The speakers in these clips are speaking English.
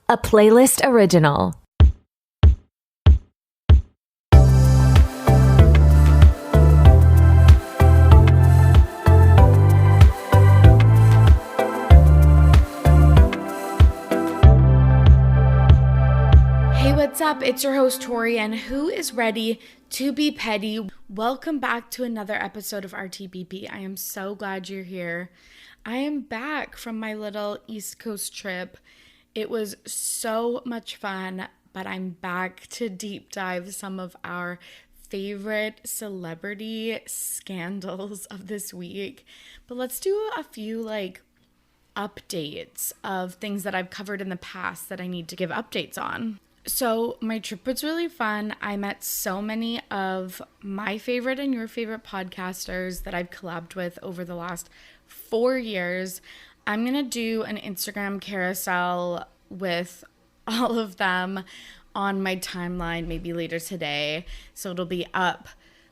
a playlist original. What's up? It's your host Torry, and who is ready to be petty? Welcome back to another episode of RTBP. I am so glad you're here. I am back from my little East Coast trip. It was so much fun, but I'm back to deep dive some of our favorite celebrity scandals of this week. But let's do a few updates of things that I've covered in the past that I need to give updates on. So my trip was really fun. I met so many of my favorite and your favorite podcasters that I've collabed with over the last 4 years. I'm going to do an Instagram carousel with all of them on my timeline maybe later today. So it'll be up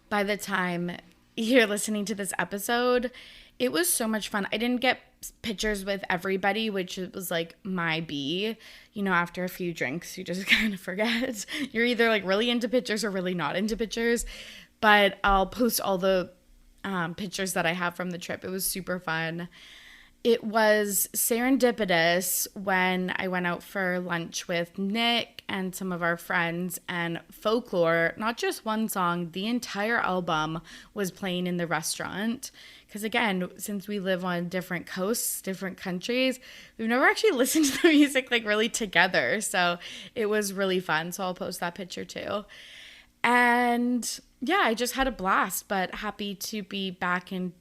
by the time you're listening to this episode. It was so much fun. I didn't get pictures with everybody, which was like my B. You know, after a few drinks, you just kind of forget. You're either really into pictures or really not into pictures. But I'll post all the pictures that I have from the trip. It was super fun. It was serendipitous when I went out for lunch with Nick and some of our friends, and Folklore, not just one song, the entire album was playing in the restaurant. Because again, since we live on different coasts, different countries, we've never actually listened to the music really together. So it was really fun. So I'll post that picture too. And yeah, I just had a blast, but happy to be back and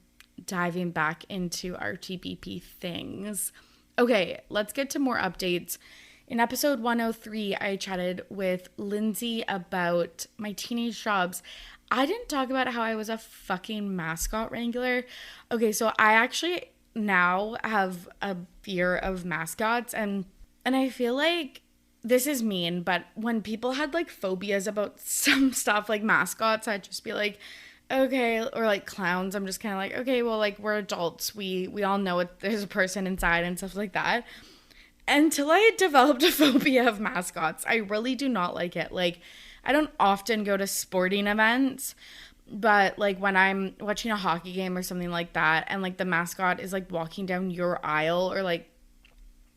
diving back into our TBP things. Okay, let's get to more updates. In episode 103, I chatted with Lindsay about my teenage jobs. I didn't talk about how I was a fucking mascot wrangler. Okay, so I actually now have a fear of mascots, and I feel like this is mean, but when people had phobias about some stuff like mascots, I'd just be like, okay, or clowns, I'm just kind of like, okay, well, we're adults, we all know there's a person inside and stuff like that. Until I had developed a phobia of mascots, I really do not like it. I don't often go to sporting events, but when I'm watching a hockey game or something like that, and the mascot is walking down your aisle or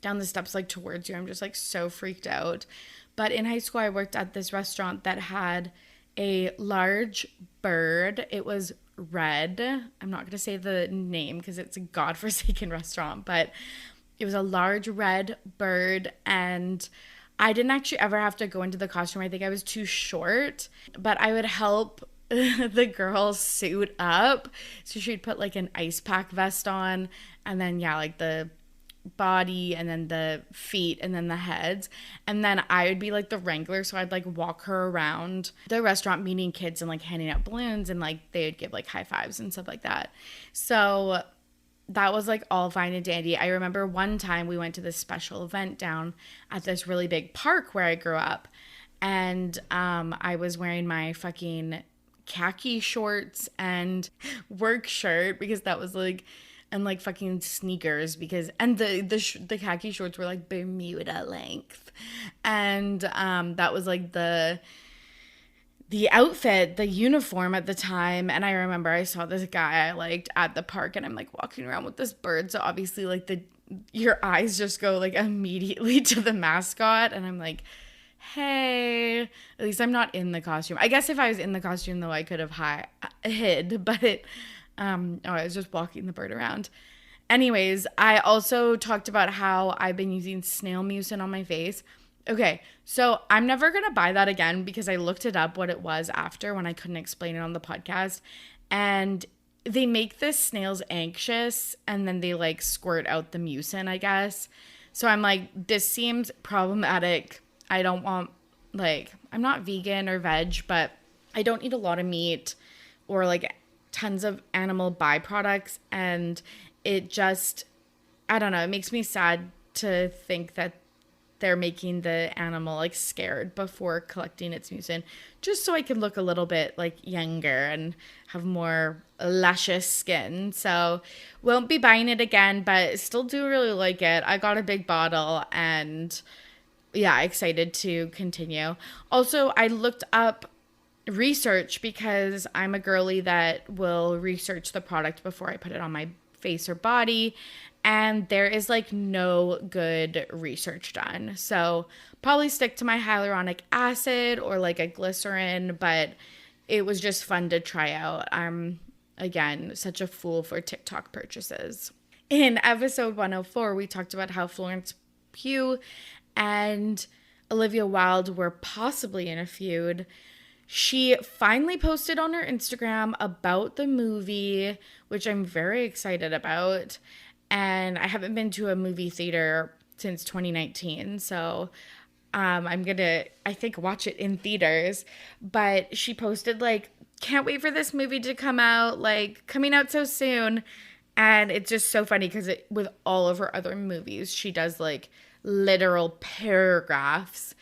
down the steps towards you, I'm just so freaked out. But in high school, I worked at this restaurant that had a large bird. It was red. I'm not going to say the name because it's a godforsaken restaurant, but it was a large red bird, and I didn't actually ever have to go into the costume. I think I was too short, but I would help the girl suit up. So she'd put an ice pack vest on, and then the body, and then the feet, and then the heads, and then I would be the wrangler. So I'd walk her around the restaurant meeting kids and handing out balloons, and they would give high fives and stuff like that. So that was all fine and dandy. I remember one time we went to this special event down at this really big park where I grew up, and I was wearing my fucking khaki shorts and work shirt because that was and fucking sneakers because, and the khaki shorts were Bermuda length, and that was the outfit, the uniform at the time. And I remember I saw this guy I liked at the park, and I'm walking around with this bird, so obviously your eyes just go immediately to the mascot, and I'm hey, at least I'm not in the costume. I guess if I was in the costume though, I could have hid, but I was just walking the bird around. Anyways, I also talked about how I've been using snail mucin on my face. Okay, so I'm never going to buy that again because I looked it up what it was after when I couldn't explain it on the podcast. And they make the snails anxious, and then they squirt out the mucin, I guess. So I'm this seems problematic. I don't want, I'm not vegan or veg, but I don't eat a lot of meat or tons of animal byproducts. And it just, I don't know, it makes me sad to think that they're making the animal scared before collecting its mucin, just so I can look a little bit younger and have more luscious skin. So won't be buying it again, but still do really like it. I got a big bottle, and yeah, excited to continue. Also, I looked up research because I'm a girly that will research the product before I put it on my face or body, and there is like no good research done. So probably stick to my hyaluronic acid or like a glycerin, but it was just fun to try out. I'm, again, such a fool for TikTok purchases. In episode 104, we talked about how Florence Pugh and Olivia Wilde were possibly in a feud. She finally posted on her Instagram about the movie, which I'm very excited about. And I haven't been to a movie theater since 2019. So I'm going to, I think, watch it in theaters. But she posted, like, can't wait for this movie to come out, like, coming out so soon. And it's just so funny because with all of her other movies, she does, like, literal paragraphs.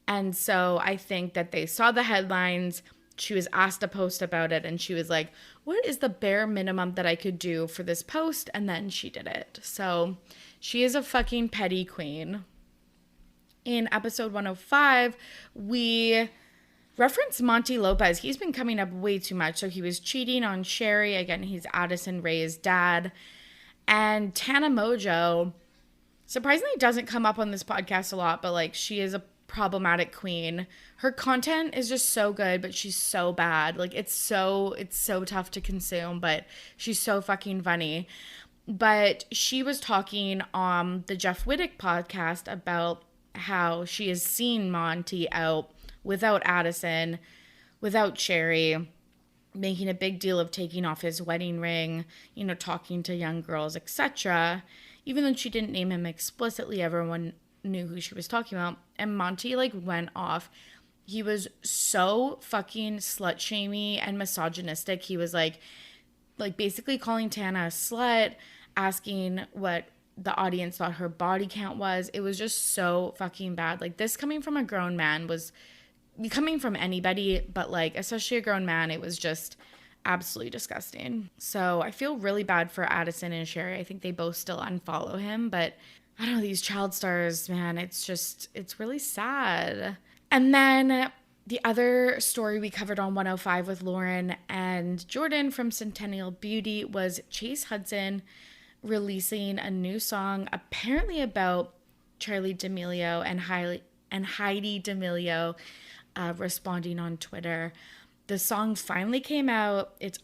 And so I think that they saw the headlines. She was asked to post about it, and she was like, what is the bare minimum that I could do for this post? And then she did it. So she is a fucking petty queen. In episode 105, we reference Monty Lopez. He's been coming up way too much. So he was cheating on Sherry. Again, he's Addison Rae's dad. And Tana Mojo, surprisingly, doesn't come up on this podcast a lot, but like she is a problematic queen. Her content is just so good, but she's so bad. Like it's so tough to consume, but she's so fucking funny. But she was talking on the Jeff Wittick podcast about how she has seen Monty out without Addison, without Sherry, making a big deal of taking off his wedding ring, you know, talking to young girls, etc. Even though she didn't name him explicitly, everyone knew who she was talking about. And Monty like went off. He was so fucking slut-shamey and misogynistic. He was like basically calling Tana a slut, asking what the audience thought her body count was. It was just so fucking bad. Like this coming from a grown man was coming from anybody, but like especially a grown man, it was just absolutely disgusting. So I feel really bad for Addison and Sherry. I think they both still unfollow him, but I don't know, these child stars, man, it's really sad. And then the other story we covered on 105 with Lauren and Jordan from Centennial Beauty was Chase Hudson releasing a new song apparently about Charli D'Amelio and Heidi D'Amelio responding on Twitter. The song finally came out. It's,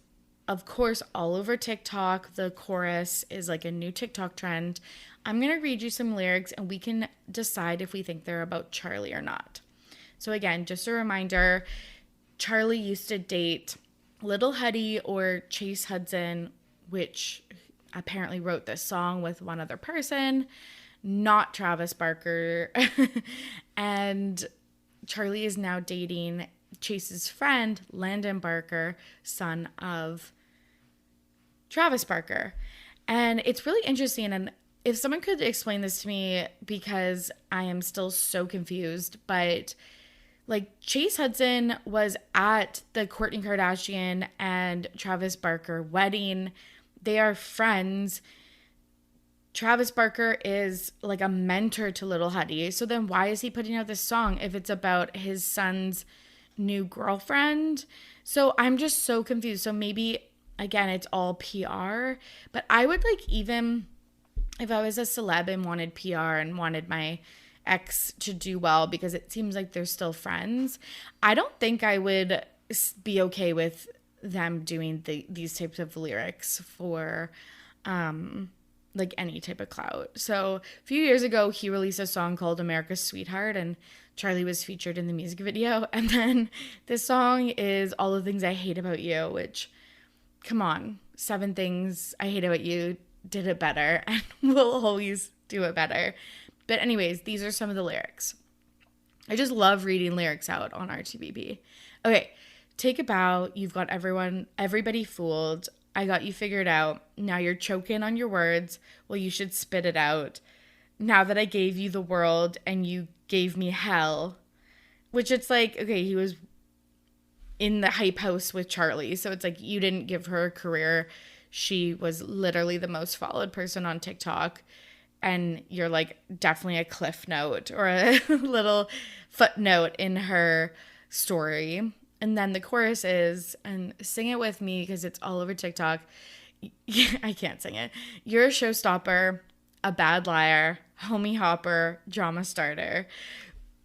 of course, all over TikTok. The chorus is like a new TikTok trend. I'm going to read you some lyrics and we can decide if we think they're about Charli or not. So again, just a reminder, Charli used to date Little Huddy or Chase Hudson, which apparently wrote this song with one other person, not Travis Barker. And Charli is now dating Chase's friend, Landon Barker, son of Travis Barker. And it's really interesting. And if someone could explain this to me, because I am still so confused, but like Chase Hudson was at the Kourtney Kardashian and Travis Barker wedding. They are friends. Travis Barker is like a mentor to Little Huddy. So then why is he putting out this song if it's about his son's new girlfriend? So I'm just so confused. So maybe, again, it's all PR. But I would like, even if I was a celeb and wanted PR and wanted my ex to do well, because it seems like they're still friends, I don't think I would be okay with them doing these types of lyrics for like any type of clout. So a few years ago, he released a song called America's Sweetheart, and Charli was featured in the music video. And then this song is All the Things I Hate About You, which, come on, 7 Things I Hate About You did it better and will always do it better. But anyways, these are some of the lyrics. I just love reading lyrics out on RTBP. Okay, take a bow. You've got everybody fooled. I got you figured out. Now you're choking on your words. Well, you should spit it out. Now that I gave you the world and you gave me hell. Which it's like, okay, he was in the hype house with Charli. So it's like, you didn't give her a career. She was literally the most followed person on TikTok. and you're like definitely a cliff note or a little footnote in her story. And then the chorus is, and sing it with me because it's all over TikTok. I can't sing it. You're a showstopper, a bad liar, homie hopper, drama starter.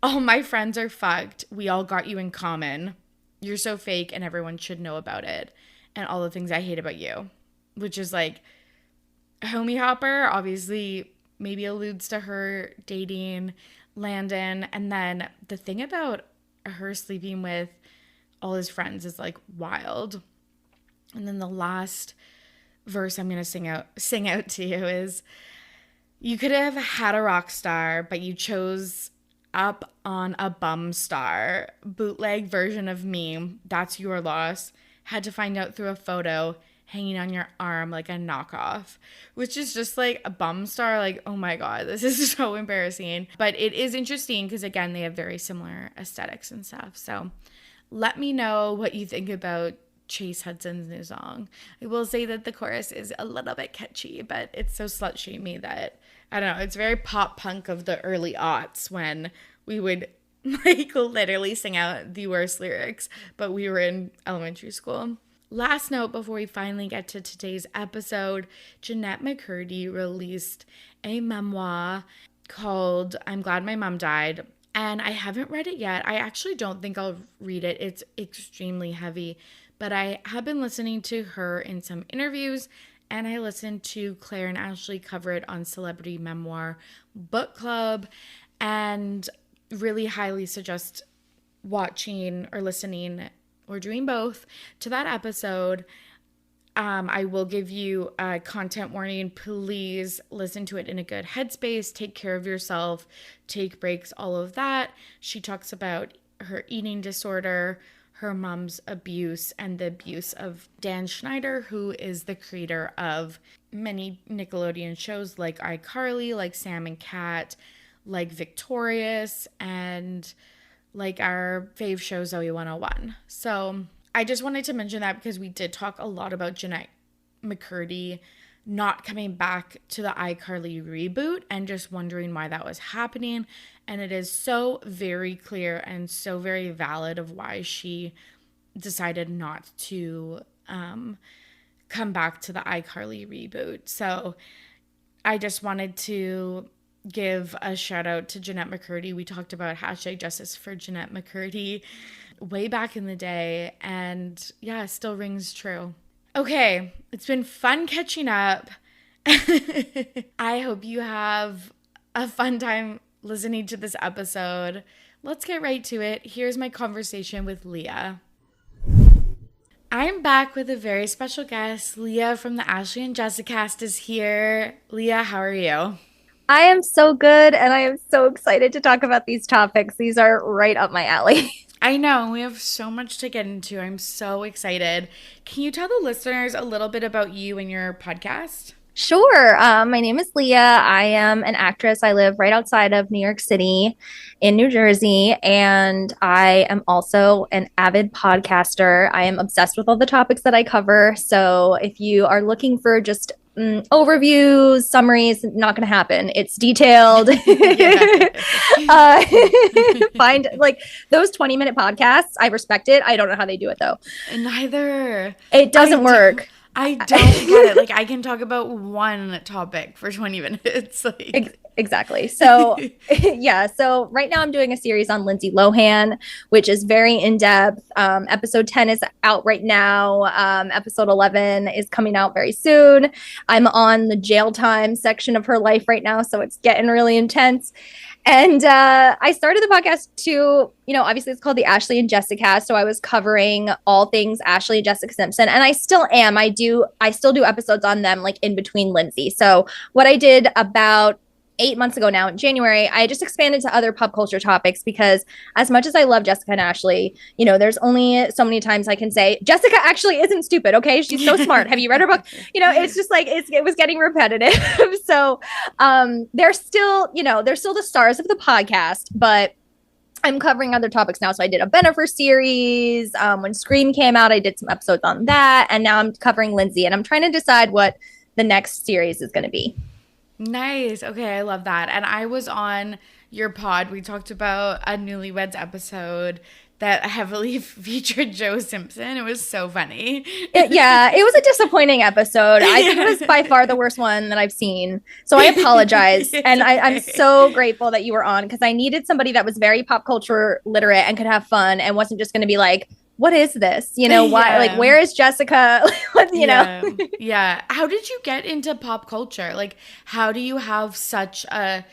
All my friends are fucked. We all got you in common. You're so fake and everyone should know about it. And all the things I hate about you. Which is like, homie hopper obviously maybe alludes to her dating Landon. And then the thing about her sleeping with all his friends is like wild. And then the last verse I'm going to sing out to you is, you could have had a rock star, but you chose up on a bum star. Bootleg version of me. That's your loss. Had to find out through a photo hanging on your arm like a knockoff, which is just like a bum star. Like, oh my God, this is so embarrassing. But it is interesting because, again, they have very similar aesthetics and stuff. So let me know what you think about Chase Hudson's new song. I will say that the chorus is a little bit catchy, but it's so slut-shamey that, I don't know, it's very pop punk of the early aughts when we would like literally sing out the worst lyrics, but we were in elementary school. Last note before we finally get to today's episode, Jennette McCurdy released a memoir called I'm Glad My Mom Died. And I haven't read it yet. I actually don't think I'll read it. It's extremely heavy. But I have been listening to her in some interviews, and I listened to Claire and Ashlee cover it on Celebrity Memoir Book Club, and really highly suggest watching or listening or doing both to that episode. I will give you a content warning. Please listen to it in a good headspace. Take care of yourself. Take breaks, all of that. She talks about her eating disorder, her mom's abuse, and the abuse of Dan Schneider, who is the creator of many Nickelodeon shows like iCarly, like Sam and Cat, like Victorious, and like our fave show Zoe 101. So I just wanted to mention that because we did talk a lot about Jennette McCurdy not coming back to the iCarly reboot and just wondering why that was happening. And it is so very clear and so very valid of why she decided not to come back to the iCarly reboot. So I just wanted to give a shout out to Jennette McCurdy. We talked about #Justice for Jennette McCurdy way back in the day, and yeah, it still rings true. Okay, it's been fun catching up. I hope you have a fun time listening to this episode. Let's get right to it. Here's my conversation with Lia. I'm back with a very special guest. Lia from the Ashlee and Jessicast is here. Lia, how are you? I am so good, and I am so excited to talk about these topics. These are right up my alley. I know. We have so much to get into. I'm so excited. Can you tell the listeners a little bit about you and your podcast? Sure. My name is Lia. I am an actress. I live right outside of New York City in New Jersey, and I am also an avid podcaster. I am obsessed with all the topics that I cover. So if you are looking for just overviews, summaries, not going to happen. It's detailed. Find like those 20-minute podcasts. I respect it. I don't know how they do it though. Neither. It doesn't work. I don't get it. Like, I can talk about one topic for 20 minutes. Like. Exactly. So, yeah. So right now I'm doing a series on Lindsay Lohan, which is very in-depth. Episode 10 is out right now. Episode 11 is coming out very soon. I'm on the jail time section of her life right now, so it's getting really intense. And I started the podcast to, obviously it's called the Ashlee and Jessicast. So I was covering all things Ashlee and Jessica Simpson. And I still am. I still do episodes on them, like in between Lindsay. So what I did about 8 months ago now in January, I just expanded to other pop culture topics because as much as I love Jessica and Ashlee, there's only so many times I can say, Jessica actually isn't stupid. Okay. She's so smart. Have you read her book? It's just like, it was getting repetitive. So they're still the stars of the podcast, but I'm covering other topics now. So I did a Ben Affleck series. When Scream came out, I did some episodes on that. And now I'm covering Lindsay, and I'm trying to decide what the next series is going to be. Nice. Okay, I love that. And I was on your pod. We talked about a Newlyweds episode that heavily featured Joe Simpson. It was so funny. Yeah, it was a disappointing episode. I think it was by far the worst one that I've seen. So I apologize. And I'm so grateful that you were on because I needed somebody that was very pop culture literate and could have fun and wasn't just going to be like, what is this? You know, why? Like, where is Jessica? you know? Yeah. How did you get into pop culture? Like, how do you have such a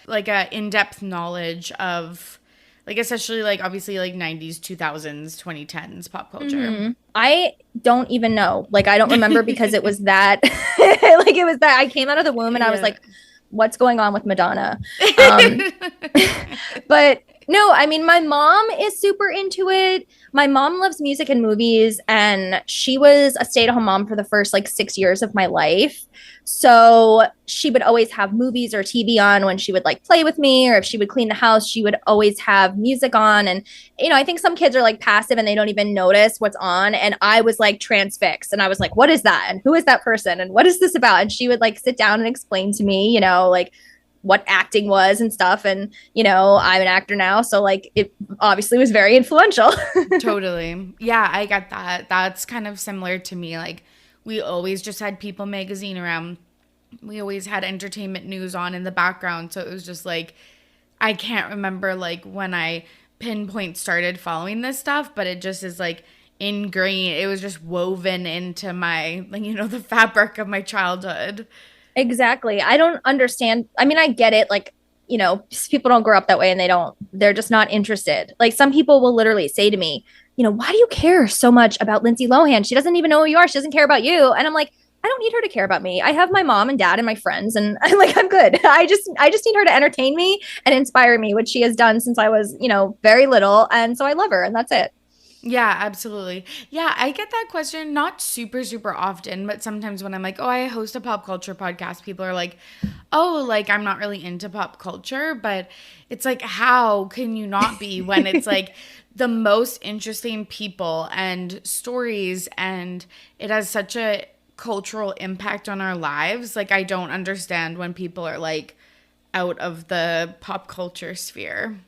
in-depth knowledge of, like, especially like obviously like 90s, 2000s, 2010s pop culture? Mm-hmm. I don't even know. Like, I don't remember because it was that, like, it was that I came out of the womb and I was like, what's going on with Madonna? But no, I mean, my mom is super into it. My mom loves music and movies, and she was a stay-at-home mom for the first like 6 years of my life. So she would always have movies or TV on when she would like play with me, or if she would clean the house, she would always have music on. And, you know, I think some kids are like passive and they don't even notice what's on. And I was like transfixed and I was like, what is that? And who is that person? And what is this about? And she would like sit down and explain to me, you know, like what acting was and stuff. And, you know, I'm an actor now. So like it obviously was very influential. Totally. Yeah, I get that. That's kind of similar to me. Like we always just had People magazine around. We always had entertainment news on in the background. So it was just like, I can't remember like when I pinpoint started following this stuff, but it just is like ingrained. It was just woven into my, like, you know, the fabric of my childhood. Exactly. I don't understand. I mean, I get it. Like, you know, people don't grow up that way and they're just not interested. Like some people will literally say to me, you know, why do you care so much about Lindsay Lohan? She doesn't even know who you are. She doesn't care about you. And I'm like, I don't need her to care about me. I have my mom and dad and my friends and I'm good. I just need her to entertain me and inspire me, which she has done since I was, you know, very little. And so I love her and that's it. Yeah, absolutely. Yeah, I get that question not super, super often, but sometimes when I'm like, oh, I host a pop culture podcast, people are like, oh, like I'm not really into pop culture, but it's like, how can you not be when it's like the most interesting people and stories and it has such a cultural impact on our lives? Like, I don't understand when people are like out of the pop culture sphere.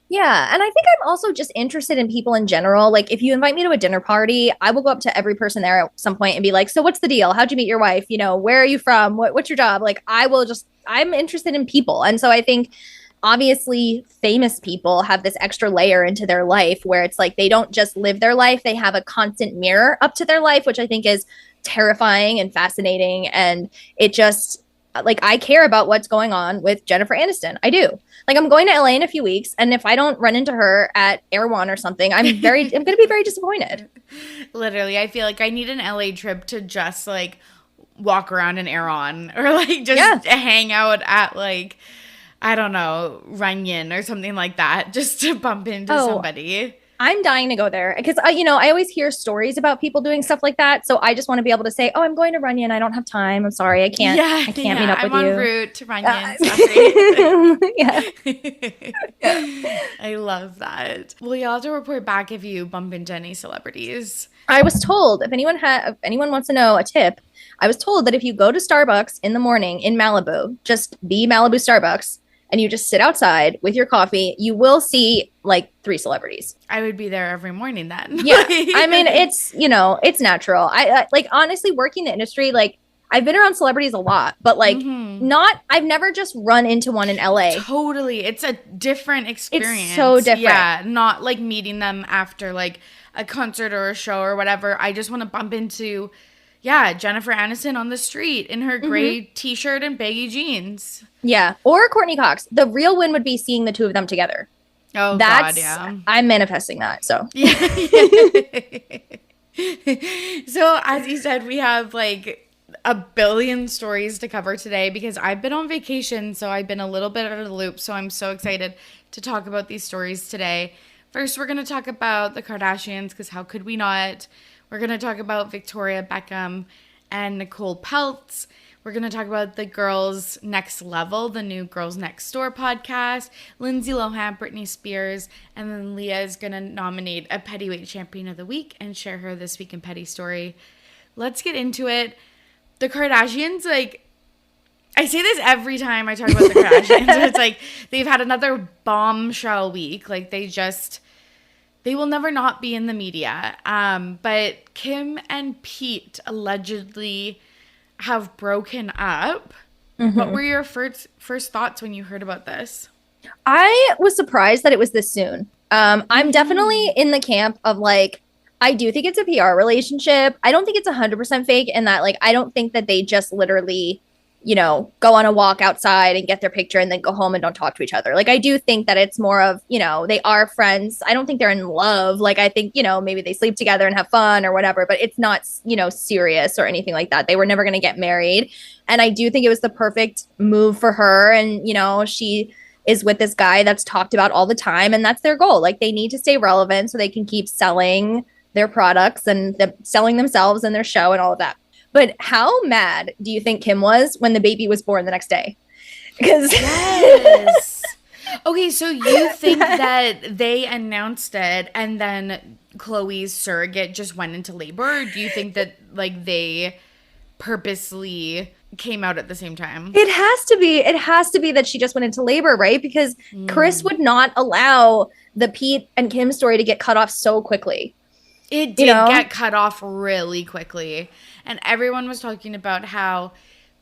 Yeah. And I think I'm also just interested in people in general. Like if you invite me to a dinner party, I will go up to every person there at some point and be like, so what's the deal? How'd you meet your wife? You know, where are you from? What's your job? Like I'm interested in people. And so I think obviously famous people have this extra layer into their life where it's like they don't just live their life. They have a constant mirror up to their life, which I think is terrifying and fascinating. And it just, like, I care about what's going on with Jennifer Aniston. I do. Like, I'm going to LA in a few weeks, and if I don't run into her at Air One or something, I'm going to be very disappointed. Literally, I feel like I need an LA trip to just like walk around in Air On or like just hang out at like, I don't know, Runyon or something like that, just to bump into somebody. I'm dying to go there because, you know, I always hear stories about people doing stuff like that. So I just want to be able to say, oh, I'm going to Runyon. I don't have time. I'm sorry. I can't meet up with you. I'm en route to Runyon. I love that. Well, you'll have to report back if you bump into any celebrities. I was told if anyone wants to know a tip, I was told that if you go to Starbucks in the morning in Malibu, just the Malibu Starbucks, and you just sit outside with your coffee, you will see like 3 celebrities. I would be there every morning then. Yeah. I mean, it's, you know, it's natural. I like honestly working the industry, like I've been around celebrities a lot, but like I've never just run into one in LA. Totally. It's a different experience. It's so different. Yeah. Not like meeting them after like a concert or a show or whatever. I just want to bump into Jennifer Aniston on the street in her gray t-shirt and baggy jeans. Yeah. Or Courtney Cox. The real win would be seeing the 2 of them together. Oh, God, yeah. I'm manifesting that, so. Yeah. So, as you said, we have like a billion stories to cover today because I've been on vacation, so I've been a little bit out of the loop. So I'm so excited to talk about these stories today. First, we're going to talk about the Kardashians because how could we not? We're going to talk about Victoria Beckham and Nicola Peltz. We're going to talk about the Girls Next Level, the new Girls Next Door podcast, Lindsay Lohan, Britney Spears, and then Lia is going to nominate a Pettyweight Champion of the Week and share her This Week in Petty story. Let's get into it. The Kardashians, like, I say this every time I talk about the Kardashians. So it's like they've had another bombshell week. Like they will never not be in the media. But Kim and Pete allegedly have broken up. Mm-hmm. What were your first thoughts when you heard about this? I was surprised that it was this soon. I'm definitely in the camp of like, I do think it's a PR relationship. I don't think it's 100% fake in that, like, I don't think that they just literally, go on a walk outside and get their picture and then go home and don't talk to each other. Like, I do think that it's more of, they are friends. I don't think they're in love. Like, I think, maybe they sleep together and have fun or whatever, but it's not, serious or anything like that. They were never going to get married. And I do think it was the perfect move for her. And, she is with this guy that's talked about all the time. And that's their goal. Like, they need to stay relevant so they can keep selling their products and selling themselves and their show and all of that. But how mad do you think Kim was when the baby was born the next day? Because yes. Okay, so you think that they announced it and then Khloe's surrogate just went into labor? Or do you think that like they purposely came out at the same time? It has to be that she just went into labor, right? Because Kris would not allow the Pete and Kim story to get cut off so quickly. It did get cut off really quickly. And everyone was talking about how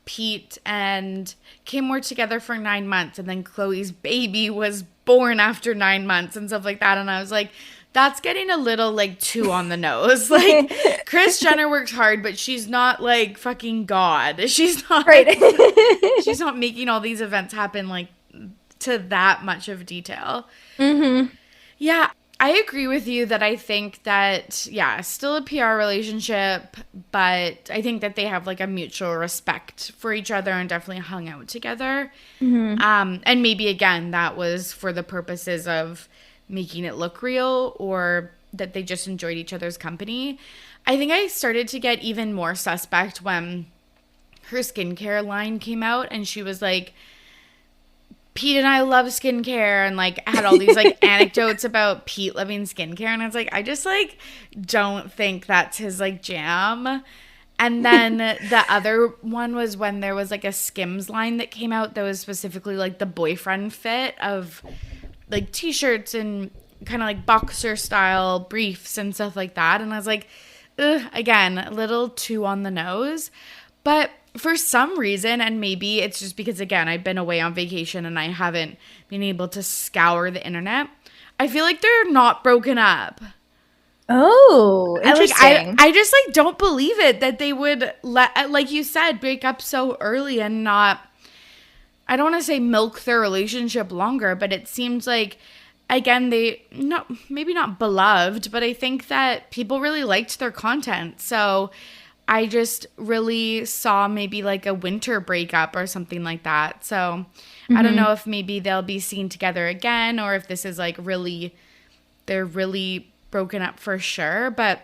Pete and Kim were together for 9 months and then Khloe's baby was born after 9 months and stuff like that. And I was like, that's getting a little like too on the nose. Like Kris Jenner works hard, but she's not like fucking God. She's not right. She's not making all these events happen like to that much of detail. Mm-hmm. Yeah. I agree with you that I think that, yeah, still a PR relationship, but I think that they have like a mutual respect for each other and definitely hung out together. Mm-hmm. And maybe, again, that was for the purposes of making it look real or that they just enjoyed each other's company. I think I started to get even more suspect when her skincare line came out and she was like, Pete and I love skincare and like had all these like anecdotes about Pete loving skincare. And I was like, I just like don't think that's his like jam. And then the other one was when there was like a Skims line that came out that was specifically like the boyfriend fit of like t-shirts and kind of like boxer style briefs and stuff like that. And I was like, again, a little too on the nose. But for some reason, and maybe it's just because, again, I've been away on vacation and I haven't been able to scour the internet, I feel like they're not broken up. Oh, interesting. I just, like, don't believe it that they would, like you said, break up so early and not, I don't want to say milk their relationship longer, but it seems like, again, maybe not beloved, but I think that people really liked their content. So I just really saw maybe like a winter breakup or something like that. So I don't know if maybe they'll be seen together again or if this is like they're really broken up for sure. But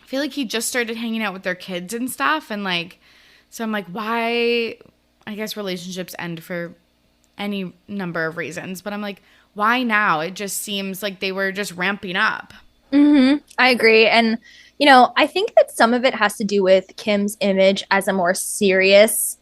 I feel like he just started hanging out with their kids and stuff. And like, so I'm like, why? I guess relationships end for any number of reasons. But I'm like, why now? It just seems like they were just ramping up. Mm-hmm. I agree. And I think that some of it has to do with Kim's image as a more serious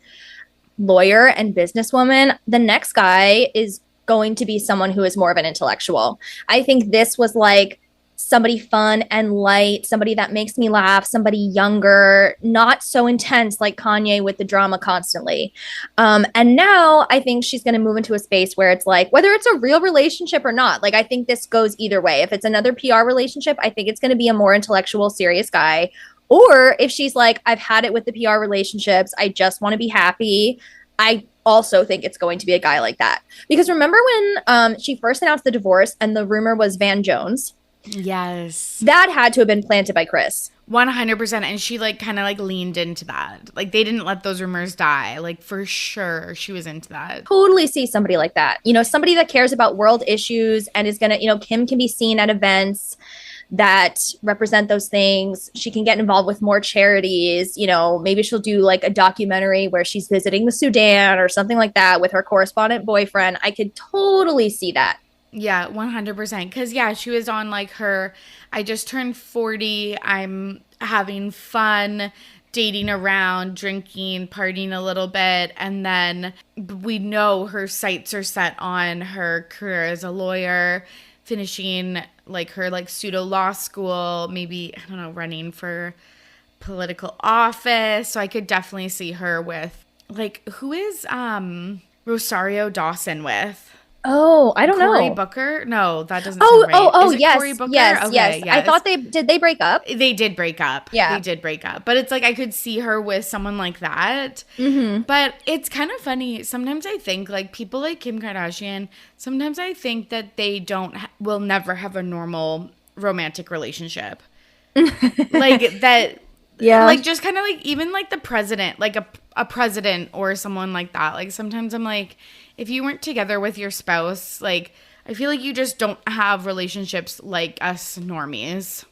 lawyer and businesswoman. The next guy is going to be someone who is more of an intellectual. I think this was like somebody fun and light, somebody that makes me laugh, somebody younger, not so intense like Kanye with the drama constantly. And now I think she's going to move into a space where it's like, whether it's a real relationship or not, like I think this goes either way. If it's another PR relationship, I think it's going to be a more intellectual, serious guy. Or if she's like, I've had it with the PR relationships, I just want to be happy, I also think it's going to be a guy like that. Because remember when she first announced the divorce and the rumor was Van Jones? Yes. That had to have been planted by Kris. 100%. And she like kind of like leaned into that. Like they didn't let those rumors die. Like for sure she was into that. Totally see somebody like that. Somebody that cares about world issues and is going to, Kim can be seen at events that represent those things. She can get involved with more charities. Maybe she'll do like a documentary where she's visiting the Sudan or something like that with her correspondent boyfriend. I could totally see that. Yeah, 100%. Because, yeah, she was on, like, her, I just turned 40, I'm having fun, dating around, drinking, partying a little bit, and then we know her sights are set on her career as a lawyer, finishing like her like pseudo law school, maybe, I don't know, running for political office. So I could definitely see her with like, who is Rosario Dawson with? Oh, I don't Cory know. Booker? No, that doesn't sound right. Oh, Is it yes. Cory Booker? Yes, Okay, yes. I thought did they break up? They did break up. Yeah. They did break up. But it's like I could see her with someone like that. Mm-hmm. But it's kind of funny. Sometimes I think like people like Kim Kardashian, sometimes I think that they will never have a normal romantic relationship. Like that. Yeah. Like just kind of like even like the president, like a president or someone like that. Like sometimes I'm like, if you weren't together with your spouse, like I feel like you just don't have relationships like us normies.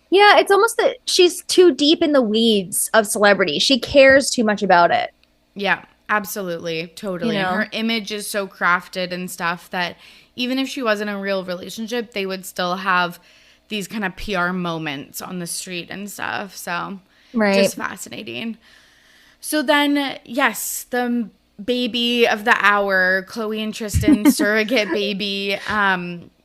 Yeah, it's almost that she's too deep in the weeds of celebrity. She cares too much about it. Yeah, absolutely. Totally. You know? And her image is so crafted and stuff that even if she wasn't in a real relationship, they would still have these kind of PR moments on the street and stuff. So just fascinating. So then, yes, the baby of the hour, Khloe and Tristan surrogate baby,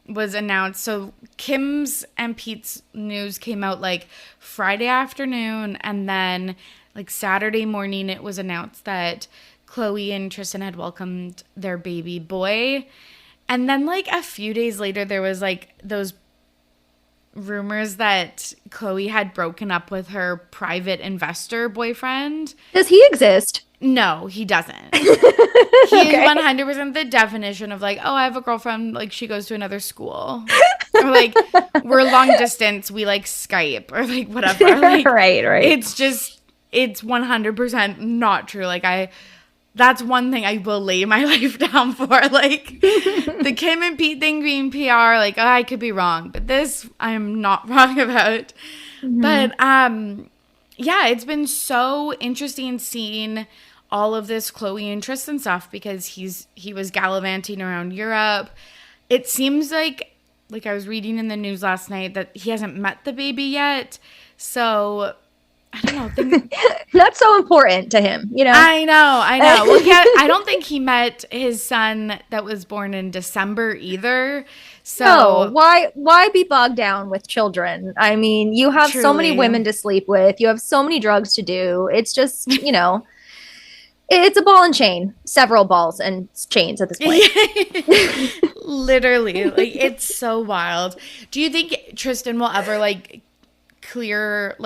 was announced. So Kim's and Pete's news came out like Friday afternoon, and then like Saturday morning it was announced that Khloe and Tristan had welcomed their baby boy. And then like a few days later there was like those rumors that Khloe had broken up with her private investor boyfriend. Does he exist? No, he doesn't. He's Okay. 100% the definition of like, oh, I have a girlfriend, like she goes to another school. Or like, we're long distance, we like Skype or like whatever. Like, right. it's 100% not true. Like that's one thing I will lay my life down for. Like the Kim and Pete thing being PR, like I could be wrong, but this I'm not wrong about. Mm-hmm. But yeah, it's been so interesting seeing all of this Khloe and Tristan stuff because he was gallivanting around Europe. It seems like I was reading in the news last night that he hasn't met the baby yet. So I don't know. Not so important to him, you know? I know. Well, I don't think he met his son that was born in December either. So no, why be bogged down with children? I mean, you have so many women to sleep with. You have so many drugs to do. It's just, you know, it's a ball and chain. Several balls and chains at this point. Literally. Like, it's so wild. Do you think Tristan will ever, like, clear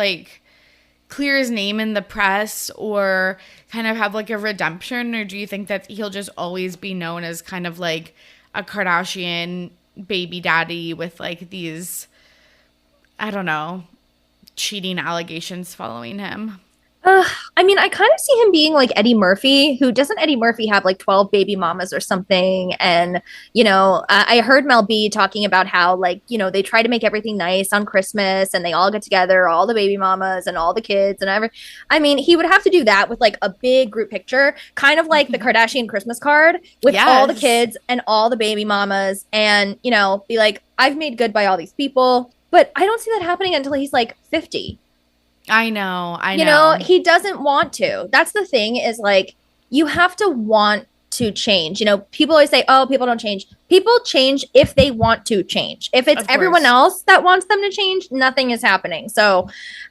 his name in the press or kind of have, like, a redemption? Or do you think that he'll just always be known as kind of, like, a Kardashian baby daddy with, like, these, I don't know, cheating allegations following him? I mean, I kind of see him being like Eddie Murphy, who doesn't Eddie Murphy have like 12 baby mamas or something? And, you know, I heard Mel B talking about how, like, you know, they try to make everything nice on Christmas and they all get together, all the baby mamas and all the kids and everything. I mean, he would have to do that with like a big group picture, kind of like the Kardashian Christmas card with all the kids and all the baby mamas and, you know, be like, I've made good by all these people. But I don't see that happening until he's like 50. I know. You know, he doesn't want to. That's the thing is like, you have to want to change. You know, people always say, oh, people don't change. People change if they want to change. If it's everyone else that wants them to change, nothing is happening. So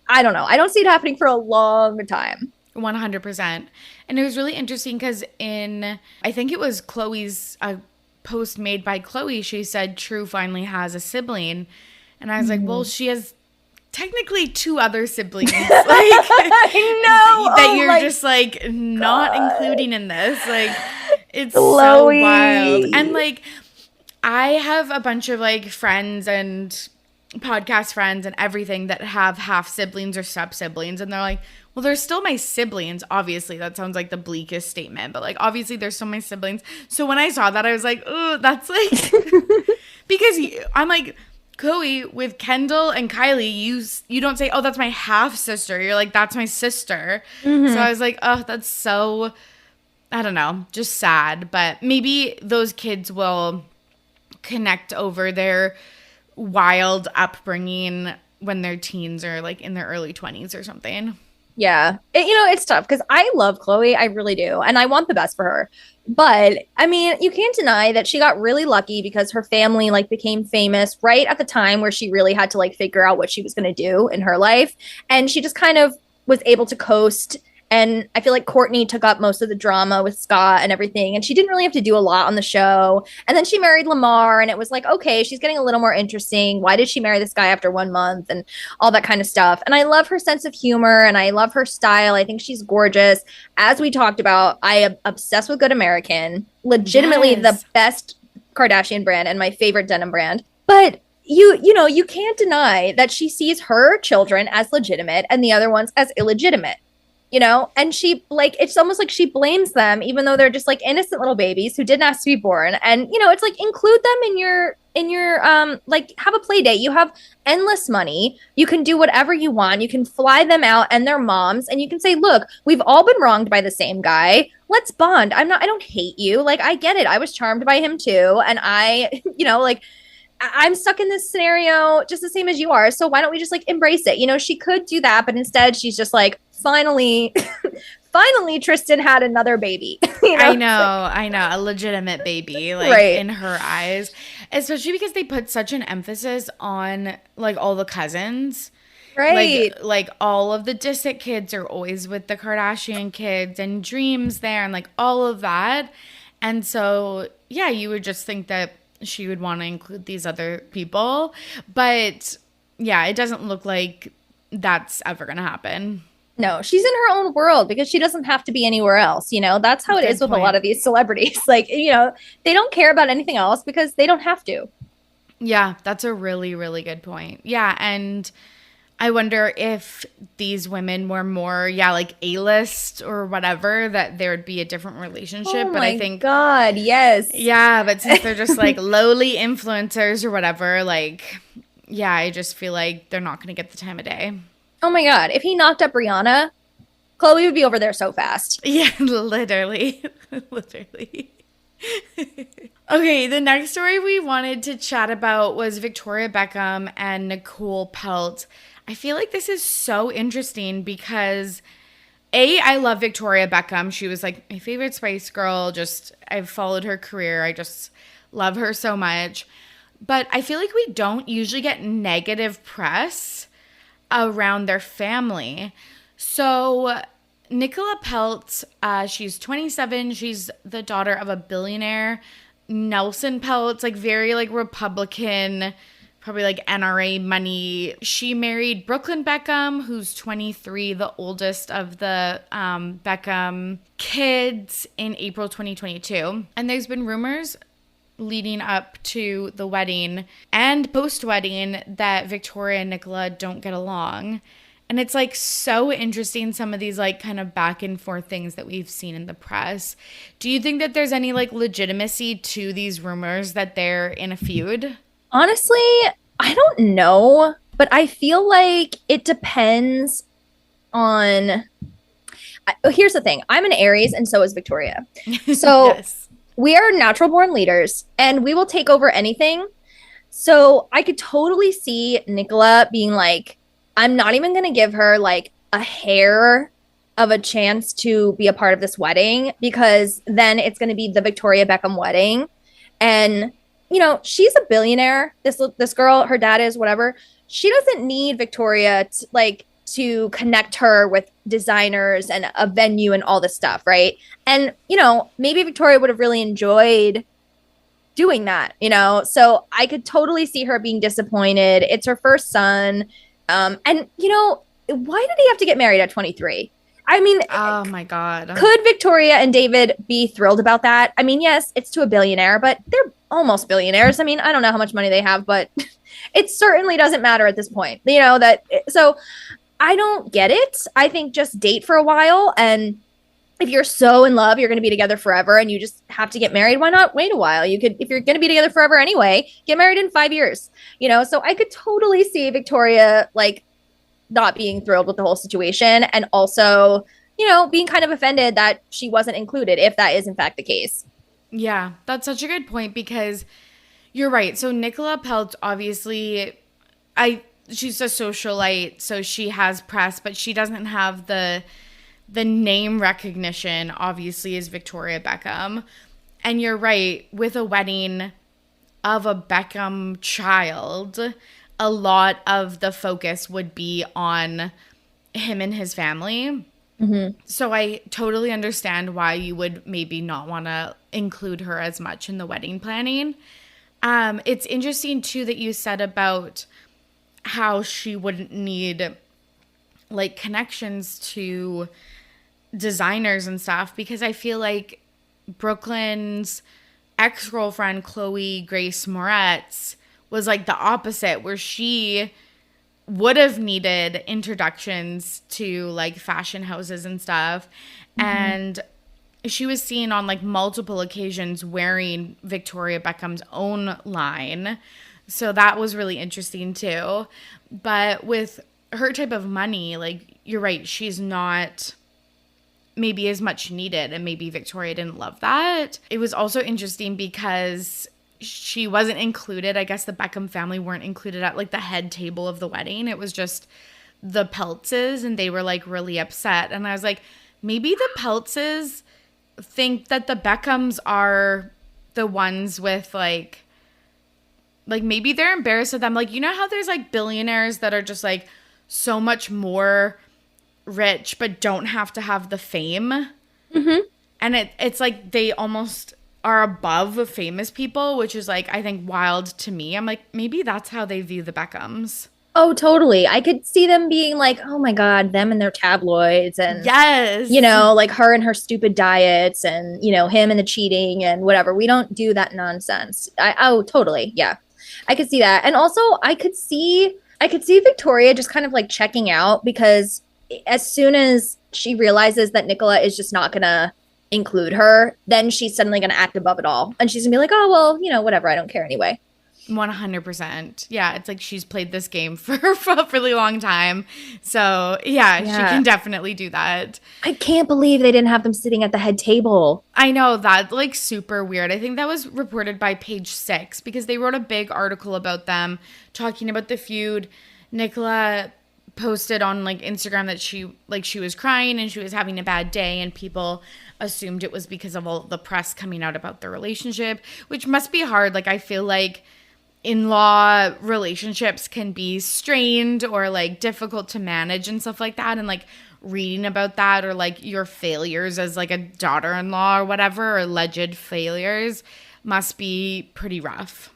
I don't know. I don't see it happening for a long time. 100%. And it was really interesting because I think it was Khloe's post made by Khloe. She said True finally has a sibling. And I was like, well, she has technically two other siblings, like I know that you're just like not including in this. Like, it's Khloe. So wild. And like, I have a bunch of like friends and podcast friends and everything that have half siblings or step siblings, and they're like, well, they're still my siblings. Obviously, that sounds like the bleakest statement, but like, obviously, they're still my siblings. So when I saw that, I was like, oh, that's like because I'm like, Khloe, with Kendall and Kylie, you don't say, oh, that's my half sister. You're like, that's my sister. Mm-hmm. So I was like, oh, that's so, I don't know, just sad. But maybe those kids will connect over their wild upbringing when they're teens or like in their early 20s or something. Yeah. It's tough because I love Khloe. I really do. And I want the best for her. But I mean, you can't deny that she got really lucky because her family like became famous right at the time where she really had to like figure out what she was going to do in her life. And she just kind of was able to coast. And I feel like Courtney took up most of the drama with Scott and everything. And she didn't really have to do a lot on the show. And then she married Lamar, and it was like, okay, she's getting a little more interesting. Why did she marry this guy after 1 month and all that kind of stuff? And I love her sense of humor and I love her style. I think she's gorgeous. As we talked about, I am obsessed with Good American, legitimately the best Kardashian brand and my favorite denim brand. But you can't deny that she sees her children as legitimate and the other ones as illegitimate. And she like, it's almost like she blames them, even though they're just like innocent little babies who didn't ask to be born. And, it's like, include them in your like, have a play date. You have endless money. You can do whatever you want. You can fly them out and their moms, and you can say, look, we've all been wronged by the same guy. Let's bond. I don't hate you. Like, I get it. I was charmed by him too. And I, like, I'm stuck in this scenario just the same as you are. So why don't we just like embrace it? She could do that, but instead she's just like, finally Tristan had another baby. I know, a legitimate baby, like right. In her eyes, especially because they put such an emphasis on like all the cousins. Right. Like all of the Disick kids are always with the Kardashian kids, and Dream's there, and like all of that. And so, yeah, you would just think that she would want to include these other people. But yeah, it doesn't look like that's ever going to happen. No, she's in her own world because she doesn't have to be anywhere else. That's how it is with a lot of these celebrities. Like, they don't care about anything else because they don't have to. Yeah, that's a really, really good point. Yeah, and I wonder if these women were more, like A-list or whatever, that there would be a different relationship. Oh but I think, God, yes. Yeah, but since they're just like lowly influencers or whatever, like, yeah, I just feel like they're not going to get the time of day. Oh my God, if he knocked up Rihanna, Khloe would be over there so fast. Yeah, literally. Literally. Okay, the next story we wanted to chat about was Victoria Beckham and Nicola Peltz. I feel like this is so interesting because I love Victoria Beckham. She was like my favorite Spice Girl. I've followed her career. I just love her so much. But I feel like we don't usually get negative press around their family. So Nicola Peltz, she's 27. She's the daughter of a billionaire, Nelson Peltz, like very like Republican, probably like NRA money. She married Brooklyn Beckham, who's 23, the oldest of the Beckham kids, in April 2022. And there's been rumors leading up to the wedding and post-wedding that Victoria and Nicola don't get along. And it's like so interesting, some of these like kind of back and forth things that we've seen in the press. Do you think that there's any like legitimacy to these rumors that they're in a feud? Honestly, I don't know, but I feel like it depends on... Here's the thing. I'm an Aries and so is Victoria. So yes. We are natural born leaders and we will take over anything. So I could totally see Nicola being like, I'm not even going to give her like a hair of a chance to be a part of this wedding, because then it's going to be the Victoria Beckham wedding. And, she's a billionaire. This girl, her dad is, whatever. She doesn't need Victoria to connect her with designers and a venue and all this stuff, right? And, maybe Victoria would have really enjoyed doing that, So I could totally see her being disappointed. It's her first son. And, why did he have to get married at 23? I mean, oh my God. Could Victoria and David be thrilled about that? I mean, yes, it's to a billionaire, but they're almost billionaires. I mean, I don't know how much money they have, but it certainly doesn't matter at this point, so I don't get it. I think just date for a while. And if you're so in love, you're going to be together forever and you just have to get married. Why not wait a while? You could, if you're going to be together forever anyway, get married in 5 years, So I could totally see Victoria like not being thrilled with the whole situation. And also, being kind of offended that she wasn't included, if that is in fact the case. Yeah, that's such a good point because you're right. So Nicola Peltz, obviously, I she's a socialite, so she has press, but she doesn't have the name recognition, obviously, as Victoria Beckham. And you're right, with a wedding of a Beckham child, a lot of the focus would be on him and his family. Mm-hmm. So I totally understand why you would maybe not want to include her as much in the wedding planning. It's interesting, too, that you said about how she wouldn't need, like, connections to designers and stuff, because I feel like Brooklyn's ex-girlfriend, Khloe Grace Moretz, was, like, the opposite, where she would have needed introductions to, like, fashion houses and stuff. Mm-hmm. And she was seen on, like, multiple occasions wearing Victoria Beckham's own line. So that was really interesting, too. But with her type of money, like, you're right, she's not maybe as much needed. And maybe Victoria didn't love that. It was also interesting because she wasn't included. I guess the Beckham family weren't included at, like, the head table of the wedding. It was just the Peltzes, and they were, like, really upset. And I was like, maybe the Peltzes think that the Beckhams are the ones with, like maybe they're embarrassed of them. Like, you know how there's, like, billionaires that are just, like, so much more rich but don't have to have the fame? Mm-hmm. And it's like they almost are above famous people, which is, like, I think wild to me. I'm like, maybe that's how they view the Beckhams. Oh, totally. I could see them being like, oh my God, them and their tabloids, and, yes, you know, like her and her stupid diets, and, you know, him and the cheating and whatever. We don't do that nonsense. Oh, totally. Yeah. I could see that. And also I could see Victoria just kind of, like, checking out, because as soon as she realizes that Nicola is just not going to include her, then she's suddenly going to act above it all. And she's going to be like, oh, well, you know, whatever. I don't care anyway. 100%. Yeah, it's like she's played this game for a really long time. So, yeah, she can definitely do that. I can't believe they didn't have them sitting at the head table. I know, that, like, super weird. I think that was reported by Page Six, because they wrote a big article about them talking about the feud. Nicola posted on, like, Instagram that she was crying and she was having a bad day, and people assumed it was because of all the press coming out about their relationship, which must be hard. Like, I feel like in-law relationships can be strained or, like, difficult to manage and stuff like that, and, like, reading about that, or, like, your failures as, like, a daughter-in-law or whatever, or alleged failures, must be pretty rough.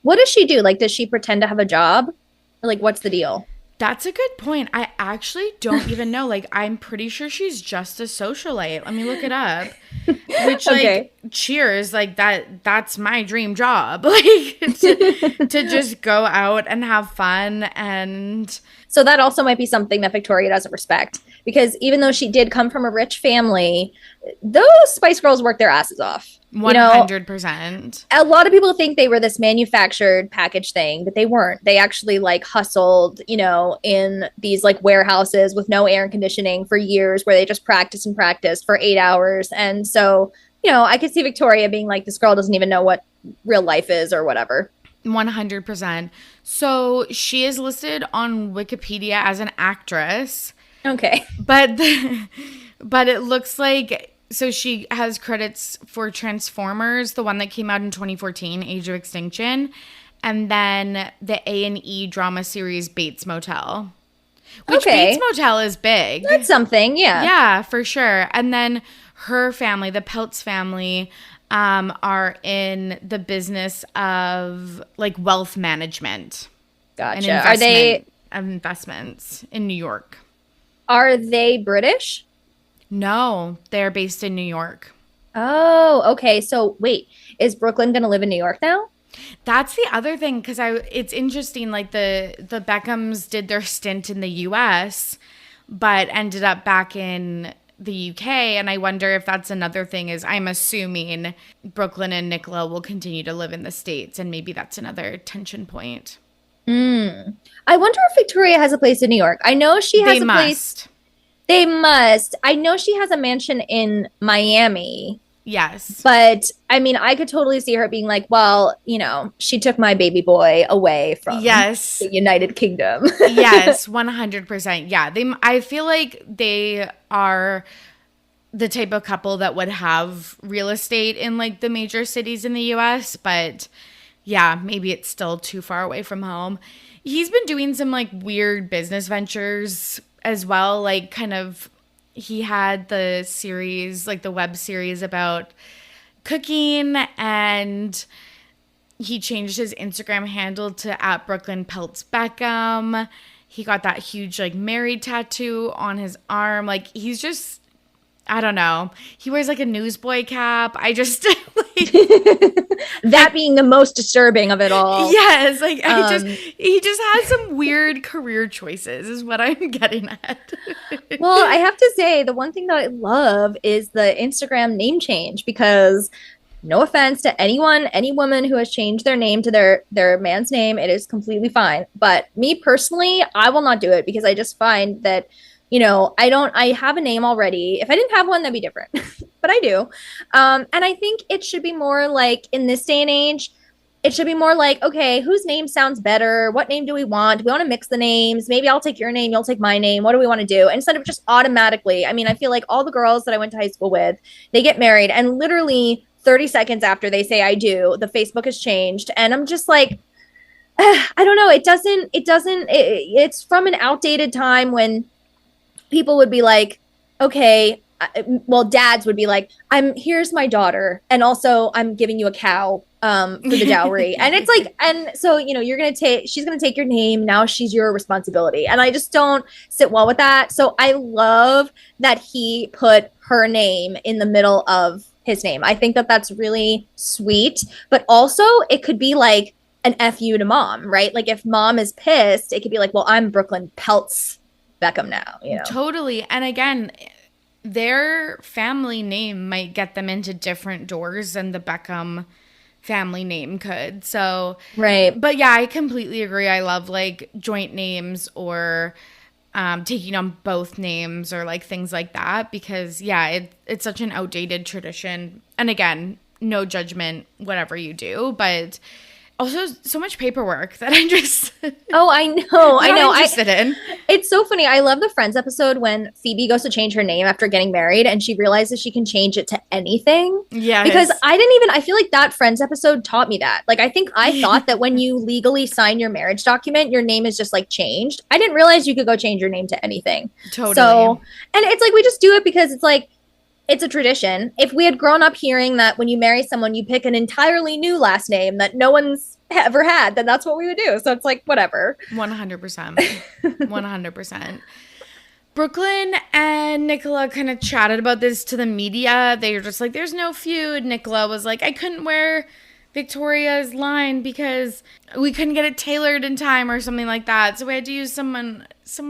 What does she do? Like, does she pretend to have a job? Or, like, what's the deal? That's a good point. I actually don't even know. Like, I'm pretty sure she's just a socialite. Let me look it up. Which, like, cheers. Like, that's my dream job. Like, to just go out and have fun. And so that also might be something that Victoria doesn't respect. Because even though she did come from a rich family, those Spice Girls worked their asses off. 100%. A lot of people think they were this manufactured package thing, but they weren't. They actually, like, hustled, you know, in these, like, warehouses with no air conditioning for years, where they just practiced and practiced for 8 hours. And so, you know, I could see Victoria being like, this girl doesn't even know what real life is or whatever. 100%. So she is listed on Wikipedia as an actress. Okay. But it looks like, so she has credits for Transformers, the one that came out in 2014, Age of Extinction, and then the A&E drama series Bates Motel. Which Bates Motel is big. That's something, yeah. Yeah, for sure. And then her family, the Peltz family, are in the business of, like, wealth management. Gotcha. And investments in New York. Are they British? No, they're based in New York. Oh, okay. So wait, is Brooklyn going to live in New York now? That's the other thing, because it's interesting. Like, the Beckhams did their stint in the U.S., but ended up back in the U.K. And I wonder if that's another thing. Is I'm assuming Brooklyn and Nicola will continue to live in the States, and maybe that's another tension point. I wonder if Victoria has a place in New York. I know she has place. They must. I know she has a mansion in Miami. Yes. But I mean, I could totally see her being like, well, you know, she took my baby boy away from Yes. the United Kingdom. Yes, 100%. Yeah. I feel like they are the type of couple that would have real estate in like the major cities in the US, but yeah, maybe it's still too far away from home. He's been doing some like weird business ventures as well, like kind of he had the series, like the web series about cooking, and he changed his Instagram handle to @Brooklyn Peltz Beckham. He got that huge like married tattoo on his arm. Like he's just, I don't know. He wears like a newsboy cap. I just like, that being the most disturbing of it all. Yes, like he just has some weird career choices is what I'm getting at. Well, I have to say the one thing that I love is the Instagram name change, because no offense to anyone, any woman who has changed their name to their man's name, it is completely fine. But me personally, I will not do it because I just find that, you know, I have a name already. If I didn't have one, that'd be different, but I do. And I think it should be more like in this day and age, it should be more like, okay, whose name sounds better? What name do we want? Do we want to mix the names? Maybe I'll take your name, you'll take my name. What do we want to do? Instead of just automatically, I mean, I feel like all the girls that I went to high school with, they get married and literally 30 seconds after they say I do, the Facebook has changed. And I'm just like, I don't know. It's from an outdated time when people would be like, okay, well, dads would be like, here's my daughter. And also I'm giving you a cow for the dowry. And it's like, and so, you know, she's going to take your name. Now she's your responsibility. And I just don't sit well with that. So I love that he put her name in the middle of his name. I think that that's really sweet, but also it could be like an FU to mom, right? Like if mom is pissed, it could be like, well, I'm Brooklyn Peltz Beckham now, you know? Totally. And again, their family name might get them into different doors than the Beckham family name could. So, right. But yeah, I completely agree. I love like joint names or taking on both names or like things like that, because yeah, it's such an outdated tradition. And again, no judgment, whatever you do, but also so much paperwork that I just I know. interested in. It's so funny. I love the Friends episode when Phoebe goes to change her name after getting married and she realizes she can change it to anything. Yeah. Because I feel like that Friends episode taught me that. Like, I think I thought that when you legally sign your marriage document, your name is just like changed. I didn't realize you could go change your name to anything. Totally. So, and it's like, we just do it because it's like, it's a tradition. If we had grown up hearing that when you marry someone, you pick an entirely new last name that no one's ever had, then that's what we would do. So it's like, whatever. 100%. 100%. Brooklyn and Nicola kind of chatted about this to the media. They were just like, there's no feud. Nicola was like, I couldn't wear Victoria's line because we couldn't get it tailored in time or something like that. So we had to use someone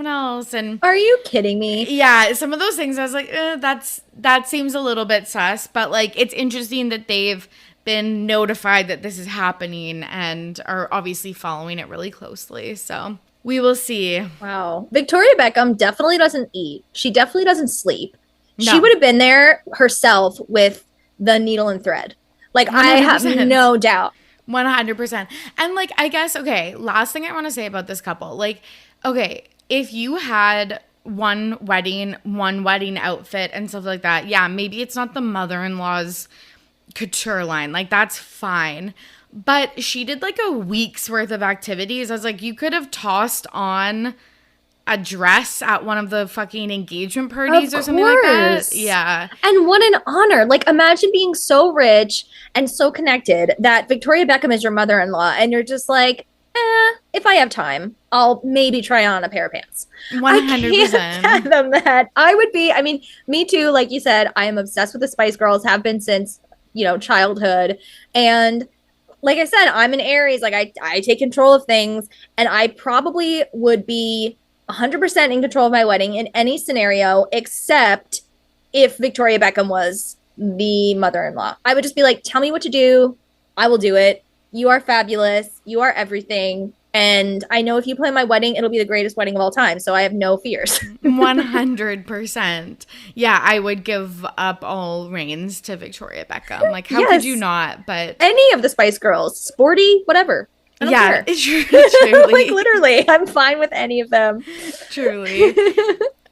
else. And are you kidding me? Yeah, some of those things I was like, that seems a little bit sus. But like, it's interesting that they've been notified that this is happening and are obviously following it really closely. So we will see. Wow. Victoria Beckham definitely doesn't eat. She definitely doesn't sleep. No. She would have been there herself with the needle and thread. Like, 100%. I have no doubt. 100%. And like, I guess, okay, last thing I want to say about this couple. Like, okay, if you had one wedding outfit and stuff like that, yeah, maybe it's not the mother-in-law's couture line. Like, that's fine. But she did like a week's worth of activities. I was like, you could have tossed on a dress at one of the fucking engagement parties or something like that. Yeah. And what an honor. Like, imagine being so rich and so connected that Victoria Beckham is your mother-in-law and you're just like, if I have time, I'll maybe try on a pair of pants. 100%. I can't fathom that. I would be, I mean, me too. Like you said, I am obsessed with the Spice Girls, have been since, you know, childhood. And like I said, I'm an Aries. Like, I take control of things, and I probably would be 100% in control of my wedding in any scenario, except if Victoria Beckham was the mother-in-law. I would just be like, tell me what to do. I will do it. You are fabulous. You are everything. And I know if you plan my wedding, it'll be the greatest wedding of all time. So I have no fears. 100%. Yeah, I would give up all reins to Victoria Beckham. Like, how could you not? But any of the Spice Girls, sporty, whatever. I don't care. Truly. Like, literally, I'm fine with any of them. Truly.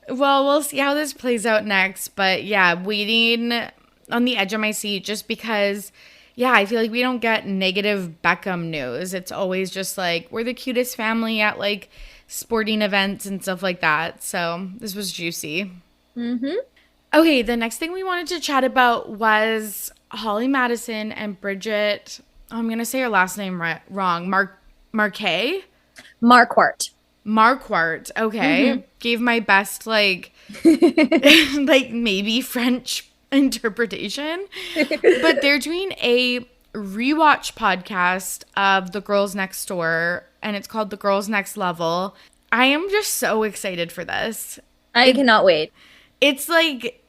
Well, we'll see how this plays out next. But yeah, waiting on the edge of my seat just because, yeah, I feel like we don't get negative Beckham news. It's always just like, we're the cutest family at like sporting events and stuff like that. So this was juicy. Mm-hmm. Okay, the next thing we wanted to chat about was Holly Madison and Bridget. I'm going to say her last name wrong. Marquedt? Marquedt. Marquedt. Okay. Mm-hmm. Gave my best, like, like maybe French interpretation. But they're doing a rewatch podcast of The Girls Next Door, and it's called The Girls Next Level. I am just so excited for this. I cannot wait. It's like,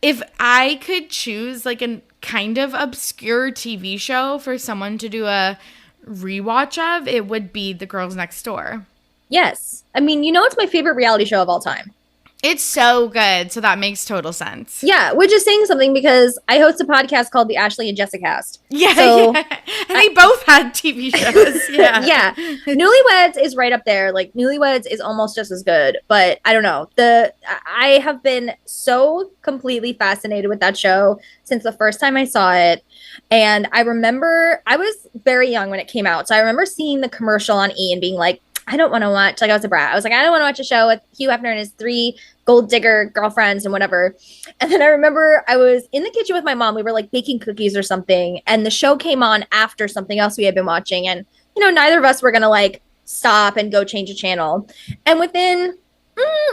if I could choose like a kind of obscure TV show for someone to do a rewatch of, it would be The Girls Next Door. Yes. I mean, it's my favorite reality show of all time. It's so good. So that makes total sense. Yeah, which is saying something because I host a podcast called the Ashlee and Jessicast. Yeah, so, yeah. And they both had TV shows. Yeah. Yeah. Newlyweds is right up there. Like, Newlyweds is almost just as good. But I don't know. I have been so completely fascinated with that show since the first time I saw it. And I remember I was very young when it came out. So I remember seeing the commercial on E! and being like, I don't want to watch, like I was a brat. I was like, I don't want to watch a show with Hugh Hefner and his 3 gold digger girlfriends and whatever. And then I remember I was in the kitchen with my mom. We were like baking cookies or something. And the show came on after something else we had been watching. And, neither of us were going to like stop and go change a channel. And within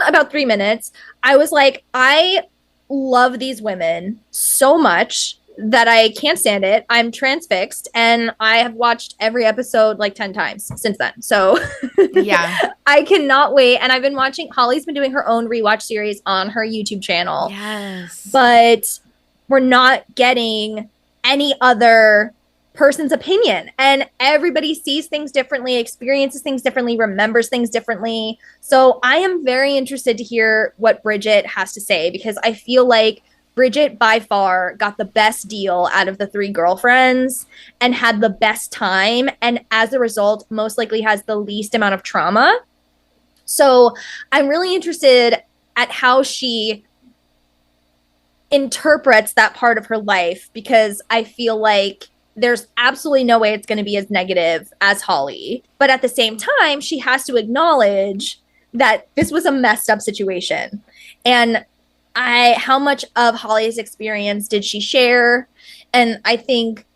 about 3 minutes, I was like, I love these women so much that I can't stand it. I'm transfixed, and I have watched every episode like 10 times since then. So yeah, I cannot wait. And I've been watching, Holly's been doing her own rewatch series on her YouTube channel. Yes. But we're not getting any other person's opinion. And everybody sees things differently, experiences things differently, remembers things differently. So I am very interested to hear what Bridget has to say, because I feel like Bridget by far got the best deal out of the 3 girlfriends and had the best time. And as a result, most likely has the least amount of trauma. So I'm really interested at how she interprets that part of her life, because I feel like there's absolutely no way it's going to be as negative as Holly. But at the same time, she has to acknowledge that this was a messed up situation. And how much of Holly's experience did she share? And I think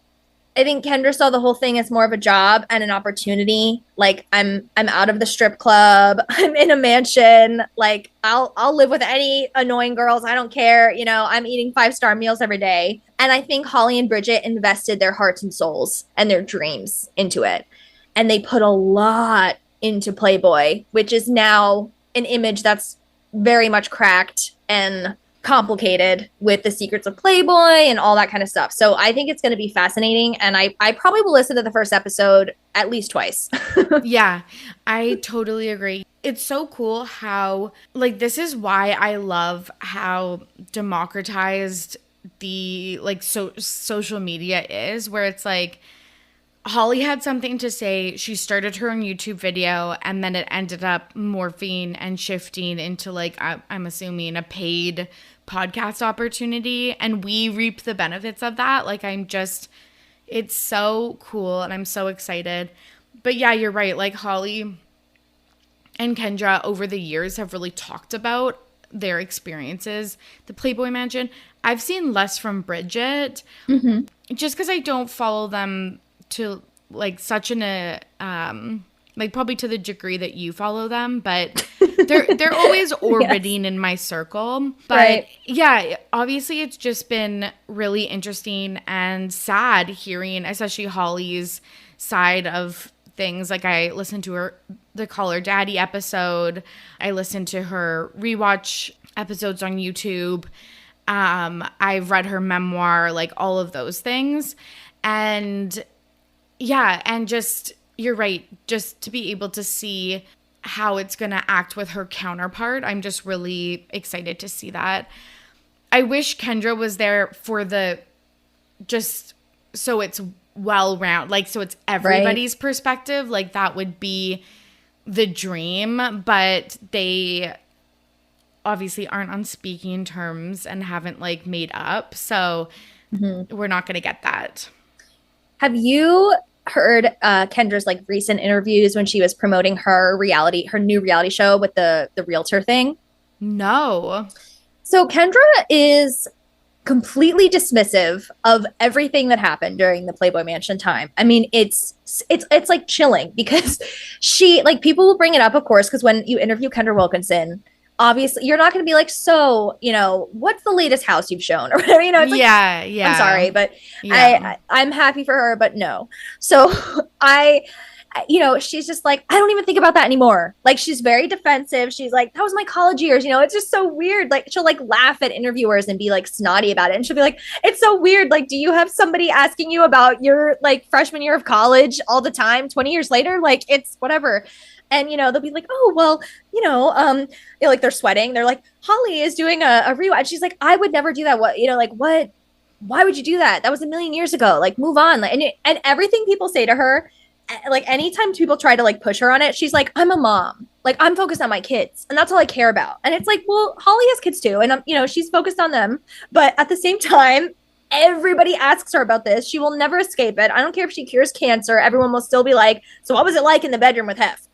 Kendra saw the whole thing as more of a job and an opportunity. Like, I'm out of the strip club. I'm in a mansion. Like, I'll live with any annoying girls. I don't care. I'm eating 5-star meals every day. And I think Holly and Bridget invested their hearts and souls and their dreams into it. And they put a lot into Playboy, which is now an image that's very much cracked and complicated with the secrets of Playboy and all that kind of stuff. So I think it's going to be fascinating. And I probably will listen to the first episode at least twice. Yeah, I totally agree. It's so cool how, like, this is why I love how democratized the, like, social media is, where it's like, Holly had something to say. She started her own YouTube video, and then it ended up morphing and shifting into, like, I'm assuming a paid podcast opportunity, and we reap the benefits of that. Like, it's so cool, and I'm so excited. But yeah, you're right. Like, Holly and Kendra over the years have really talked about their experiences, the Playboy Mansion. I've seen less from Bridget, just because I don't follow them to like such an like probably to the degree that you follow them, but they're always orbiting in my circle. But right. Yeah, obviously it's just been really interesting and sad hearing especially Holly's side of things. Like, I listened to the Call Her Daddy episode. I listened to her rewatch episodes on YouTube. I've read her memoir, like all of those things. And yeah, and just, you're right. Just to be able to see how it's going to act with her counterpart, I'm just really excited to see that. I wish Kendra was there for just so it's well-rounded, like, so it's everybody's perspective. Like, that would be the dream, but they obviously aren't on speaking terms and haven't, like, made up. So we're not going to get that. Have you heard Kendra's, like, recent interviews when she was promoting her new reality show with the realtor thing? No. So Kendra is completely dismissive of everything that happened during the Playboy Mansion time. I mean, it's like chilling, because she, like, people will bring it up, of course, because when you interview Kendra Wilkinson, obviously you're not going to be like, so, you know, what's the latest house you've shown, or whatever, you know? It's like, yeah. I'm sorry, but I'm happy for her, but no. So she's just like, I don't even think about that anymore. Like, she's very defensive. She's like, that was my college years. You know, it's just so weird. Like, she'll, like, laugh at interviewers and be, like, snotty about it. And she'll be like, it's so weird. Like, do you have somebody asking you about your, like, freshman year of college all the time, 20 years later? Like, it's whatever. And, you know, they'll be like, oh, well, like, they're sweating. They're like, Holly is doing a rewatch. She's like, I would never do that. What, what, why would you do that? That was a million years ago. Like, move on. Like, and everything people say to her, like, anytime people try to, like, push her on it, she's like, I'm a mom. Like, I'm focused on my kids, and that's all I care about. And it's like, well, Holly has kids too, and she's focused on them. But at the same time, everybody asks her about this. She will never escape it. I don't care if she cures cancer. Everyone will still be like, so what was it like in the bedroom with Hef?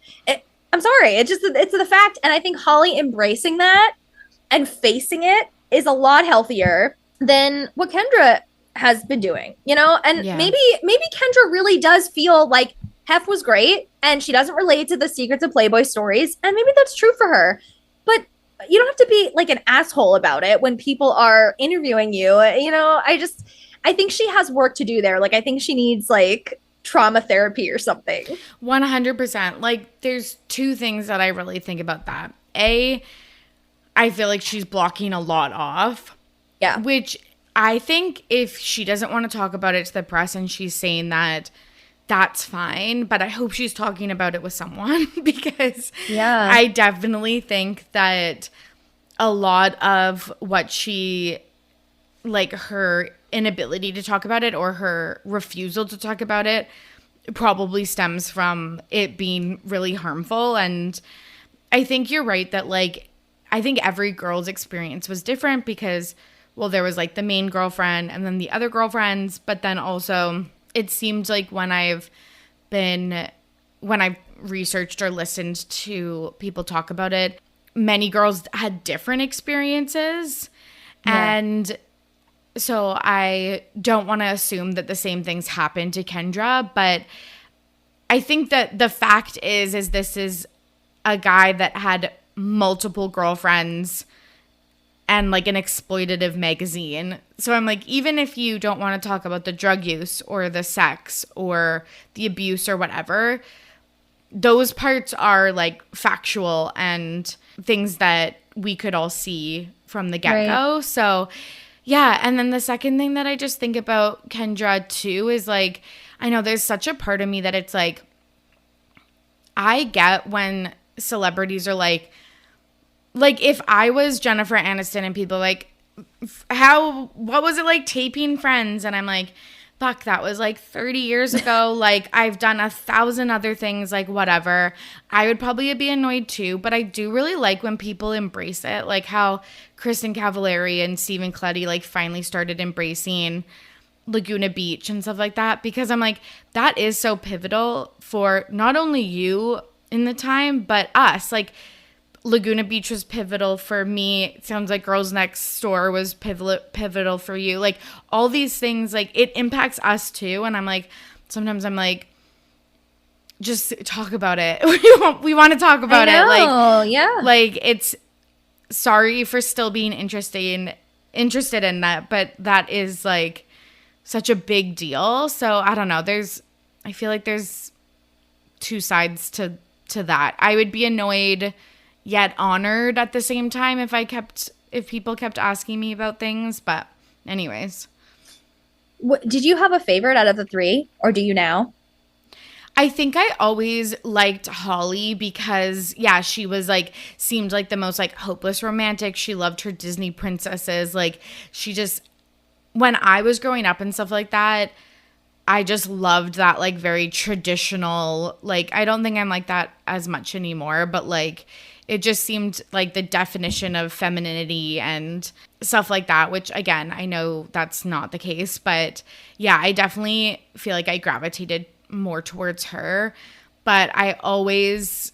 I'm sorry. It's the fact. And I think Holly embracing that and facing it is a lot healthier than what Kendra has been doing, and maybe Kendra really does feel like Hef was great and she doesn't relate to the secrets of Playboy stories, and maybe that's true for her, but you don't have to be like an asshole about it when people are interviewing you. I think she has work to do there. Like, I think she needs, like, trauma therapy or something. 100%. Like, there's two things that I really think about that. A, I feel like she's blocking a lot off. Yeah. Which I think if she doesn't want to talk about it to the press and she's saying that, that's fine. But I hope she's talking about it with someone, because I definitely think that a lot of what she, like, her inability to talk about it or her refusal to talk about it probably stems from it being really harmful. And I think you're right that, like, I think every girl's experience was different because, well, there was, like, the main girlfriend and then the other girlfriends, but then also it seemed like when I've researched or listened to people talk about it, many girls had different experiences. Yeah. And so I don't want to assume that the same things happened to Kendra, but I think that the fact is this is a guy that had multiple girlfriends and, like, an exploitative magazine. So I'm like, even if you don't want to talk about the drug use or the sex or the abuse or whatever, those parts are, like, factual and things that we could all see from the get-go. Right. So, yeah. And then the second thing that I just think about Kendra, too, is, like, I know there's such a part of me that it's like, I get when celebrities are like, if I was Jennifer Aniston and people like, what was it like taping Friends? And I'm like, fuck, that was like 30 years ago. Like, I've done 1,000 other things, like, whatever. I would probably be annoyed too, but I do really like when people embrace it. Like how Kristen Cavallari and Stephen Clutty, like, finally started embracing Laguna Beach and stuff like that, because I'm like, that is so pivotal for not only you in the time, but us. Like, Laguna Beach was pivotal for me. It sounds like Girls Next Door was pivotal for you. Like, all these things, like, it impacts us too. And I'm like, sometimes I'm like, just talk about it. we want to talk about it. Like, yeah. Like, it's, sorry for still being interested in that, but that is, like, such a big deal. So I don't know. I feel like there's two sides to that. I would be annoyed yet honored at the same time if people kept asking me about things. But anyways. Did you have a favorite out of the three, or do you now? I think I always liked Holly because, yeah, she was like, seemed like the most like hopeless romantic. She loved her Disney princesses. Like, she just, when I was growing up and stuff like that, I just loved that like very traditional, like, I don't think I'm like that as much anymore, but like, it just seemed like the definition of femininity and stuff like that, which again, I know that's not the case, but yeah, I definitely feel like I gravitated more towards her. But I always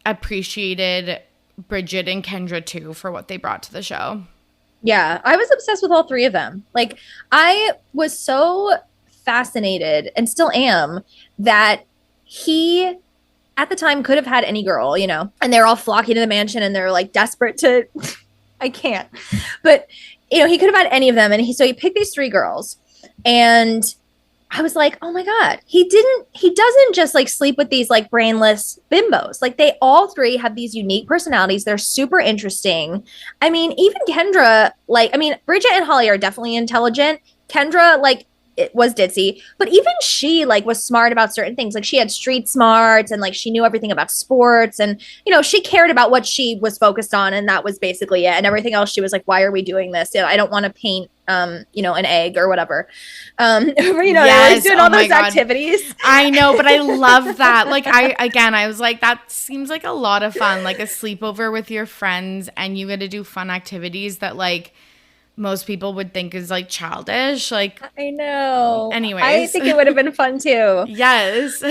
appreciated Bridget and Kendra too for what they brought to the show. Yeah, I was obsessed with all three of them. Like, I was so fascinated and still am that he at the time could have had any girl, you know, and they're all flocking to the mansion and they're like desperate to I can't. But you know, he could have had any of them, and he picked these three girls, and I was like, oh my God, he doesn't just like sleep with these like brainless bimbos. Like, they all three have these unique personalities. They're super interesting. I mean, even Kendra, like, I mean, Bridget and Holly are definitely intelligent. Kendra, like, it was ditzy, but even she like was smart about certain things. Like, she had street smarts and like she knew everything about sports, and you know, she cared about what she was focused on, and that was basically it. And everything else, she was like, why are we doing this? You know, I don't want to paint you know, an egg or whatever. You know, yes, doing all those activities. I know, but I love that. Like, I was like, that seems like a lot of fun, like a sleepover with your friends, and you get to do fun activities that like most people would think is like childish. Like, I know. Anyways, I think it would have been fun too. Yes.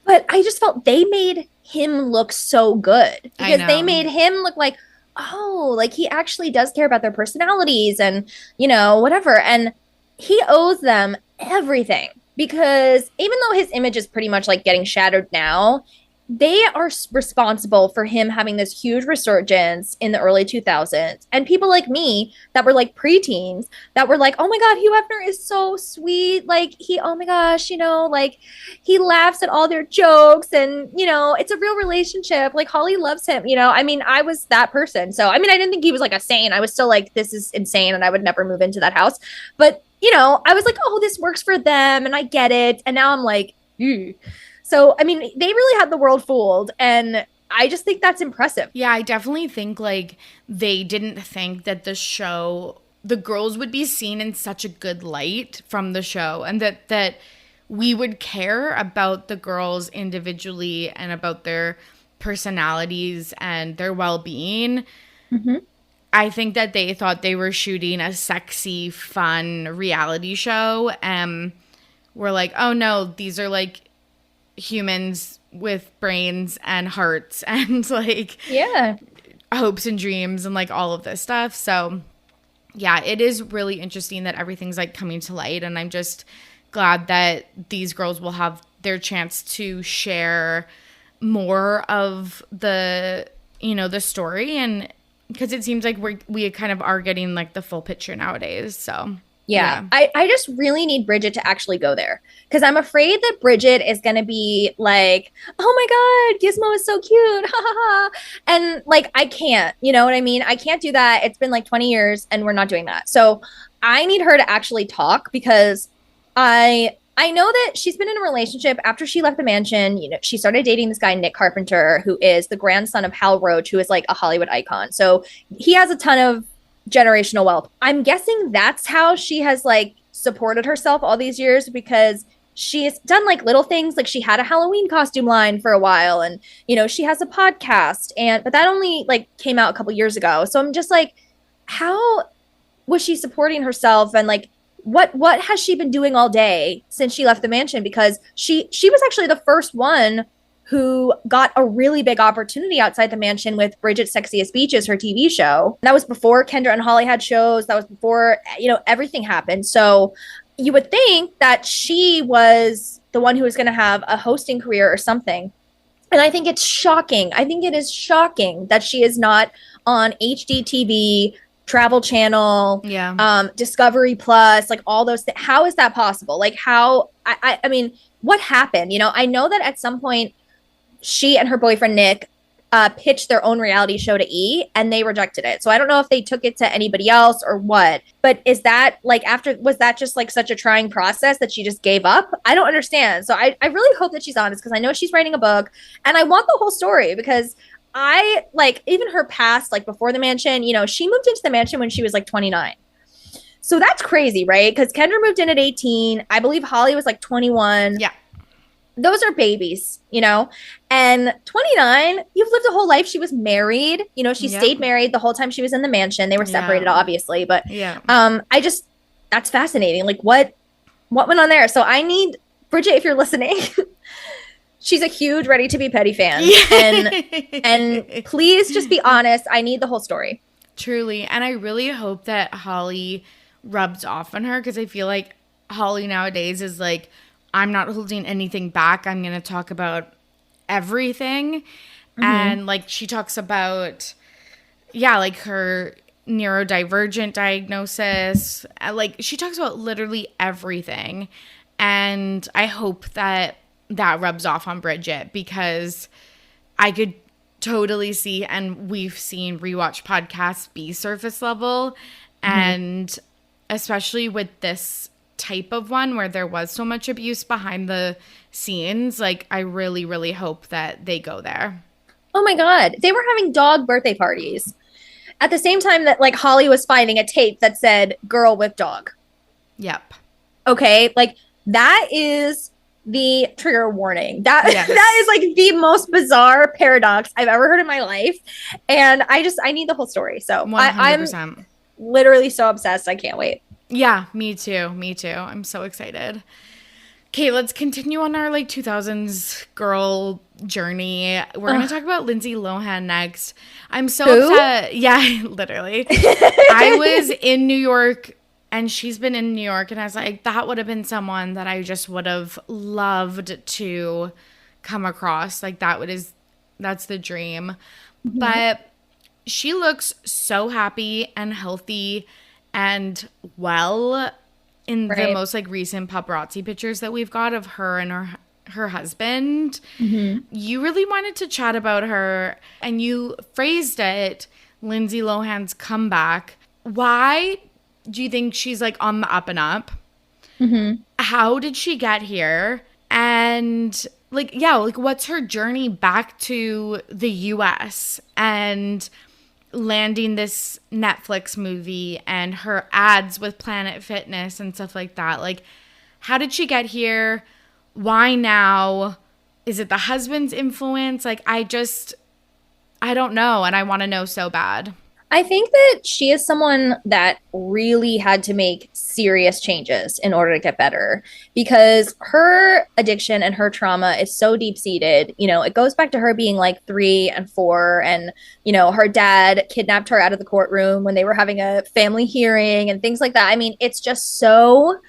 But I just felt they made him look so good, because they made him look like, oh, like he actually does care about their personalities and, you know, whatever. And he owes them everything, because even though his image is pretty much like getting shattered now, they are responsible for him having this huge resurgence in the early 2000s. And people like me that were like preteens that were like, oh my God, Hugh Hefner is so sweet. Like, oh my gosh, you know, like he laughs at all their jokes, and, you know, it's a real relationship. Like, Holly loves him, you know. I mean, I was that person. So, I mean, I didn't think he was like a saint. I was still like, this is insane, and I would never move into that house. But, you know, I was like, oh, this works for them, and I get it. And now I'm like, ew. So, I mean, they really had the world fooled, and I just think that's impressive. Yeah, I definitely think, like, they didn't think that the girls would be seen in such a good light from the show, and that we would care about the girls individually and about their personalities and their well-being. Mm-hmm. I think that they thought they were shooting a sexy, fun reality show, and we're like, oh no, these are, like, humans with brains and hearts and like hopes and dreams and like all of this stuff. So yeah, it is really interesting that everything's like coming to light, and I'm just glad that these girls will have their chance to share more of the, you know, the story, and because it seems like we kind of are getting like the full picture nowadays. So yeah. I just really need Bridget to actually go there, because I'm afraid that Bridget is going to be like, oh my God, Gizmo is so cute. Ha ha ha. And like, I can't, you know what I mean? I can't do that. It's been like 20 years and we're not doing that. So I need her to actually talk, because I know that she's been in a relationship after she left the mansion. You know, she started dating this guy, Nick Carpenter, who is the grandson of Hal Roach, who is like a Hollywood icon. So he has a ton of generational wealth. I'm guessing that's how she has like supported herself all these years, because she's done like little things. Like, she had a Halloween costume line for a while, and, you know, she has a podcast, but that only like came out a couple years ago. So I'm just like, how was she supporting herself, and like what has she been doing all day since she left the mansion? Because she was actually the first one who got a really big opportunity outside the mansion with Bridget's Sexiest Beaches, her TV show. That was before Kendra and Holly had shows. That was before, you know, everything happened. So you would think that she was the one who was going to have a hosting career or something. And I think it's shocking. I think it is shocking that she is not on HGTV, Travel Channel, Discovery Plus, like all those things. How is that possible? Like, how, I mean, what happened? You know, I know that at some point she and her boyfriend Nick pitched their own reality show to E, and they rejected it. So I don't know if they took it to anybody else or what, but is that like was that just like such a trying process that she just gave up? I don't understand. So I really hope that she's honest, because I know she's writing a book and I want the whole story, because I like even her past, like before the mansion, you know, she moved into the mansion when she was like 29. So that's crazy, right? Because Kendra moved in at 18. I believe Holly was like 21. Yeah. Those are babies, you know, and 29, you've lived a whole life. She was married, you know, she stayed married the whole time she was in the mansion. They were separated, obviously, but that's fascinating. Like what went on there? So I need Bridget, if you're listening, she's a huge Ready to Be Petty fan, and please just be honest. I need the whole story. Truly. And I really hope that Holly rubs off on her, because I feel like Holly nowadays is like, I'm not holding anything back. I'm going to talk about everything. Mm-hmm. And like she talks about, like her neurodivergent diagnosis. Like she talks about literally everything. And I hope that rubs off on Bridget, because I could totally see, and we've seen rewatch podcasts be surface level. Mm-hmm. And especially with this type of one where there was so much abuse behind the scenes, like I really, really hope that they go there. Oh my God. They were having dog birthday parties at the same time that like Holly was finding a tape that said girl with dog. Yep. Okay. Like that is the trigger warning. That is like the most bizarre paradox I've ever heard in my life. And I need the whole story. So 100%. I'm literally so obsessed. I can't wait. Yeah, me too. I'm so excited. Okay, let's continue on our like 2000s girl journey. We're going to talk about Lindsay Lohan next. I'm so upset. Yeah, literally. I was in New York and she's been in New York, and I was like, that would have been someone that I just would have loved to come across. Like that's the dream. Mm-hmm. But she looks so happy and healthy and well in the most like recent paparazzi pictures that we've got of her and her husband. Mm-hmm. You really wanted to chat about her, and you phrased it, Lindsay Lohan's comeback. Why do you think she's like on the up and up? Mm-hmm. How did she get here? And like what's her journey back to the US and landing this Netflix movie and her ads with Planet Fitness and stuff like that? Like, how did she get here? Why now? Is it the husband's influence? Like, I don't know. And I want to know so bad. I think that she is someone that really had to make serious changes in order to get better, because her addiction and her trauma is so deep-seated. You know, it goes back to her being like 3 and 4, and, you know, her dad kidnapped her out of the courtroom when they were having a family hearing and things like that. I mean, it's just so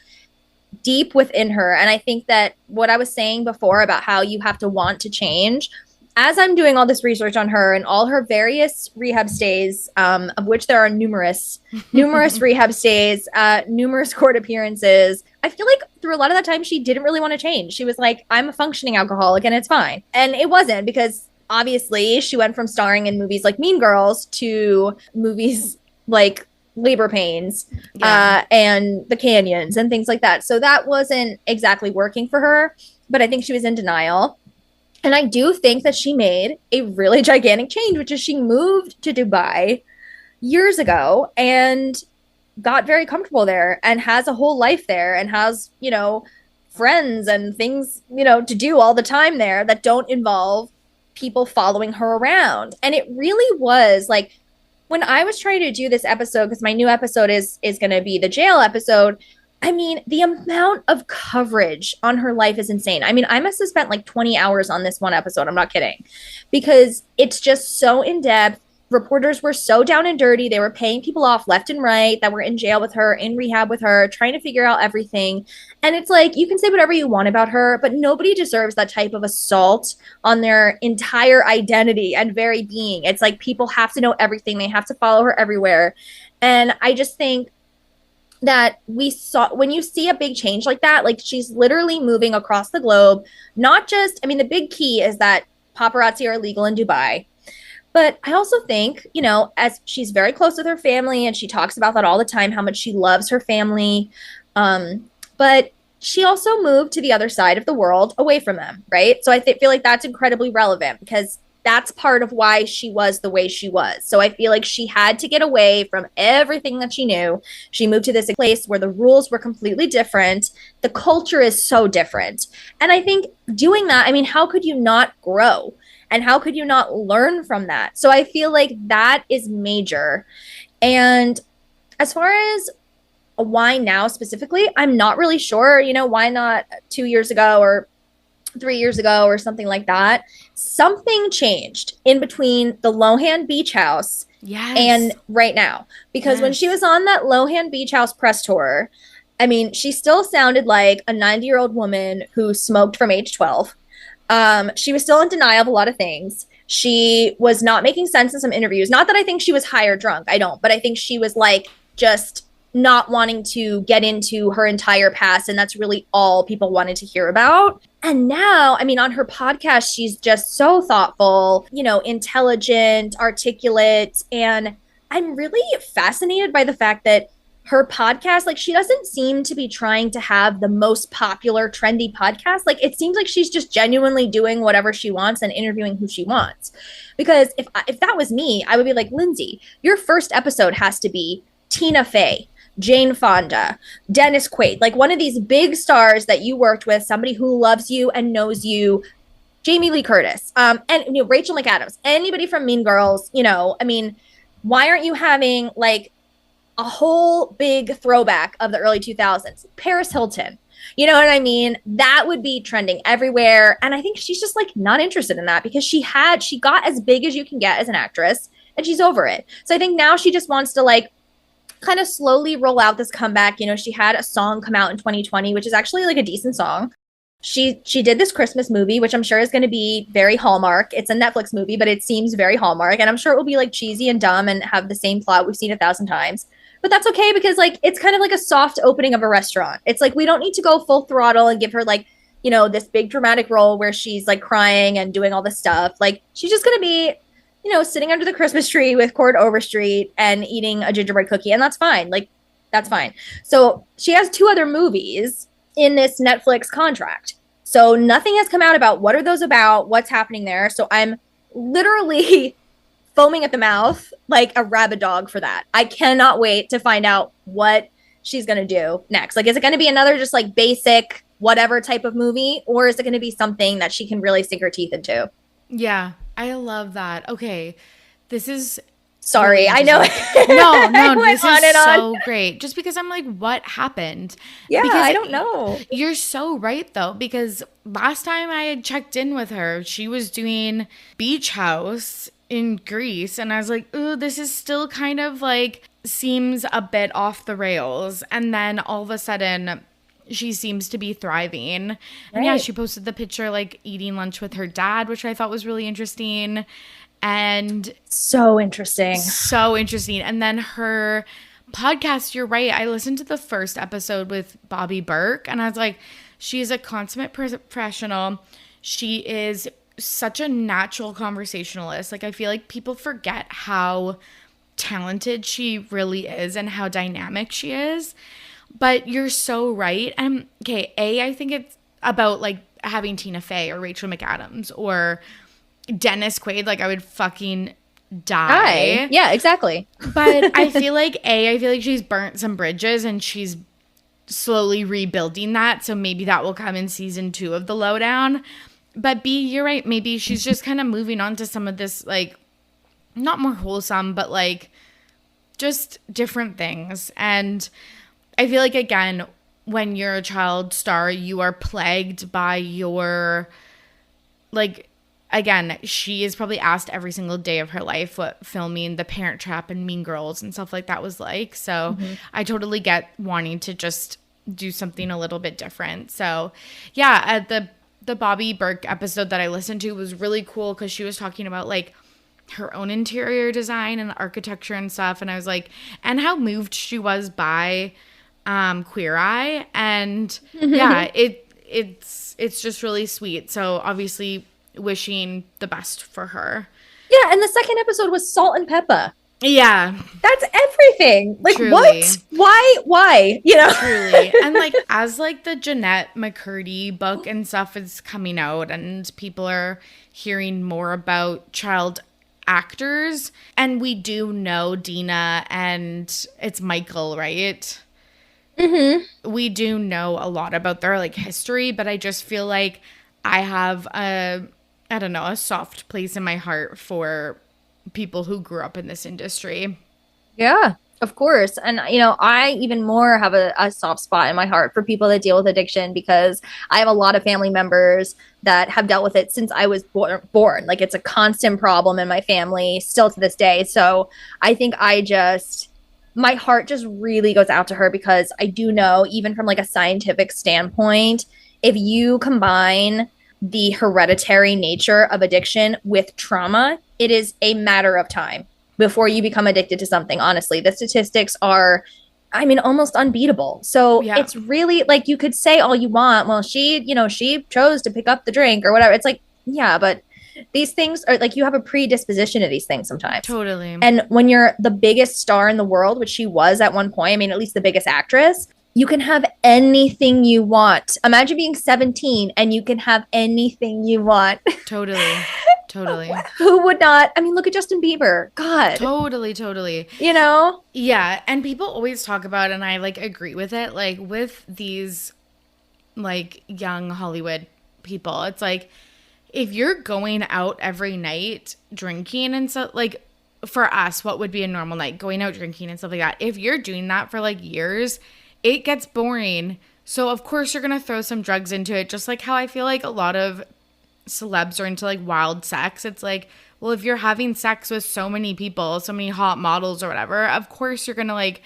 deep within her. And I think that what I was saying before about how you have to want to change, as I'm doing all this research on her and all her various rehab stays, of which there are numerous rehab stays, numerous court appearances, I feel like through a lot of that time, she didn't really want to change. She was like, I'm a functioning alcoholic and it's fine. And it wasn't, because obviously she went from starring in movies like Mean Girls to movies like Labor Pains and The Canyons and things like that. So that wasn't exactly working for her, but I think she was in denial. And I do think that she made a really gigantic change, which is she moved to Dubai years ago and got very comfortable there and has a whole life there and has, you know, friends and things, you know, to do all the time there that don't involve people following her around. And it really was like, when I was trying to do this episode, because my new episode is going to be the jail episode, I mean, the amount of coverage on her life is insane. I mean, I must have spent like 20 hours on this one episode. I'm not kidding. Because it's just so in-depth. Reporters were so down and dirty. They were paying people off left and right that were in jail with her, in rehab with her, trying to figure out everything. And it's like, you can say whatever you want about her, but nobody deserves that type of assault on their entire identity and very being. It's like people have to know everything. They have to follow her everywhere. And I just think that we saw, when you see a big change like that, like she's literally moving across the globe, not just, I mean, the big key is that paparazzi are illegal in Dubai. But I also think, you know, as she's very close with her family and she talks about that all the time, how much she loves her family. But she also moved to the other side of the world away from them, right? So I feel like that's incredibly relevant because that's part of why she was the way she was. So I feel like she had to get away from everything that she knew. She moved to this place where the rules were completely different. The culture is so different. And I think doing that, I mean, how could you not grow? And how could you not learn from that? So I feel like that is major. And as far as why now specifically, I'm not really sure, you know, why not 2 years ago or 3 years ago or something like that. Something changed in between the Lohan Beach House and right now. Because when she was on that Lohan Beach House press tour, I mean, she still sounded like a 90-year-old woman who smoked from age 12. She was still in denial of a lot of things. She was not making sense in some interviews. Not that I think she was high or drunk. I don't. But I think she was like just not wanting to get into her entire past. And that's really all people wanted to hear about. And now, I mean, on her podcast, she's just so thoughtful, you know, intelligent, articulate. And I'm really fascinated by the fact that her podcast, like, she doesn't seem to be trying to have the most popular, trendy podcast. Like, it seems like she's just genuinely doing whatever she wants and interviewing who she wants. Because if that was me, I would be like, Lindsay, your first episode has to be Tina Fey, Jane Fonda, Dennis Quaid, like one of these big stars that you worked with, somebody who loves you and knows you, Jamie Lee Curtis, and you know, Rachel McAdams, anybody from Mean Girls, you know, I mean, why aren't you having like a whole big throwback of the early 2000s? Paris Hilton, you know what I mean? That would be trending everywhere. And I think she's just like not interested in that because she got as big as you can get as an actress and she's over it. So I think now she just wants to like kind of slowly roll out this comeback. You know, she had a song come out in 2020, which is actually like a decent song. She did this Christmas movie, which I'm sure is going to be very Hallmark. It's a Netflix movie, but it seems very Hallmark. And I'm sure it will be like cheesy and dumb and have the same plot we've seen 1,000 times. But that's okay because like it's kind of like a soft opening of a restaurant. It's like we don't need to go full throttle and give her like, you know, this big dramatic role where she's like crying and doing all this stuff. Like she's just going to be, you know, sitting under the Christmas tree with Cord Overstreet and eating a gingerbread cookie. And that's fine. Like, that's fine. So she has 2 other movies in this Netflix contract. So nothing has come out about what are those about, what's happening there. So I'm literally foaming at the mouth like a rabid dog for that. I cannot wait to find out what she's going to do next. Like, is it going to be another just like basic whatever type of movie? Or is it going to be something that she can really sink her teeth into? Yeah. I love that. Okay. This is sorry. Really I know. No, this is so great. Just because I'm like, what happened? Yeah, because I don't know. You're so right though, because last time I had checked in with her, she was doing Beach House in Greece. And I was like, ooh, this is still kind of like seems a bit off the rails. And then all of a sudden she seems to be thriving. Right. And yeah, she posted the picture like eating lunch with her dad, which I thought was really interesting. And so interesting. And then her podcast, you're right. I listened to the first episode with Bobby Burke and I was like, she is a consummate professional. She is such a natural conversationalist. Like I feel like people forget how talented she really is and how dynamic she is. But you're so right. And okay, I think it's about like having Tina Fey or Rachel McAdams or Dennis Quaid. Like I would fucking die. Yeah, exactly. But I feel like she's burnt some bridges and she's slowly rebuilding that. So maybe that will come in season 2 of The Lowdown. But B, you're right. Maybe she's just kind of moving on to some of this, like, not more wholesome, but like just different things. And I feel like, again, when you're a child star, you are plagued by your, like, again, she is probably asked every single day of her life what filming The Parent Trap and Mean Girls and stuff like that was like. So I totally get wanting to just do something a little bit different. So yeah, the Bobby Burke episode that I listened to was really cool because she was talking about like her own interior design and architecture and stuff. And I was like, and how moved she was by Queer Eye. And yeah, it's just really sweet. So obviously wishing the best for her. Yeah, and the second episode was salt and pepper. Yeah. That's everything. Like, Truly. what? Why? You know? Truly. And like, as like the Jeanette McCurdy book and stuff is coming out and people are hearing more about child actors, and we do know Dina and it's Michael, right? Mm-hmm. We do know a lot about their like history, but I just feel like I have a soft place in my heart for people who grew up in this industry. Yeah, of course. And, you know, I even more have a soft spot in my heart for people that deal with addiction, because I have a lot of family members that have dealt with it since I was born. Like, it's a constant problem in my family still to this day. So I think my heart just really goes out to her, because I do know, even from like a scientific standpoint, if you combine the hereditary nature of addiction with trauma, it is a matter of time before you become addicted to something. Honestly, the statistics are, I mean, almost unbeatable. So It's really like, you could say all you want, well, she chose to pick up the drink or whatever. It's like, yeah, but these things are like, you have a predisposition to these things sometimes. Totally. And when you're the biggest star in the world, which she was at one point, I mean, at least the biggest actress, you can have anything you want. Imagine being 17 and you can have anything you want. Totally. Who would not? I mean, look at Justin Bieber. God. Totally. You know? Yeah. And people always talk about, and I like agree with it, like with these like young Hollywood people, it's like, if you're going out every night drinking and stuff, like for us, what would be a normal night? Going out drinking and stuff like that. If you're doing that for like years, it gets boring. So of course you're going to throw some drugs into it. Just like how I feel like a lot of celebs are into like wild sex. It's like, well, if you're having sex with so many people, so many hot models or whatever, of course you're going to like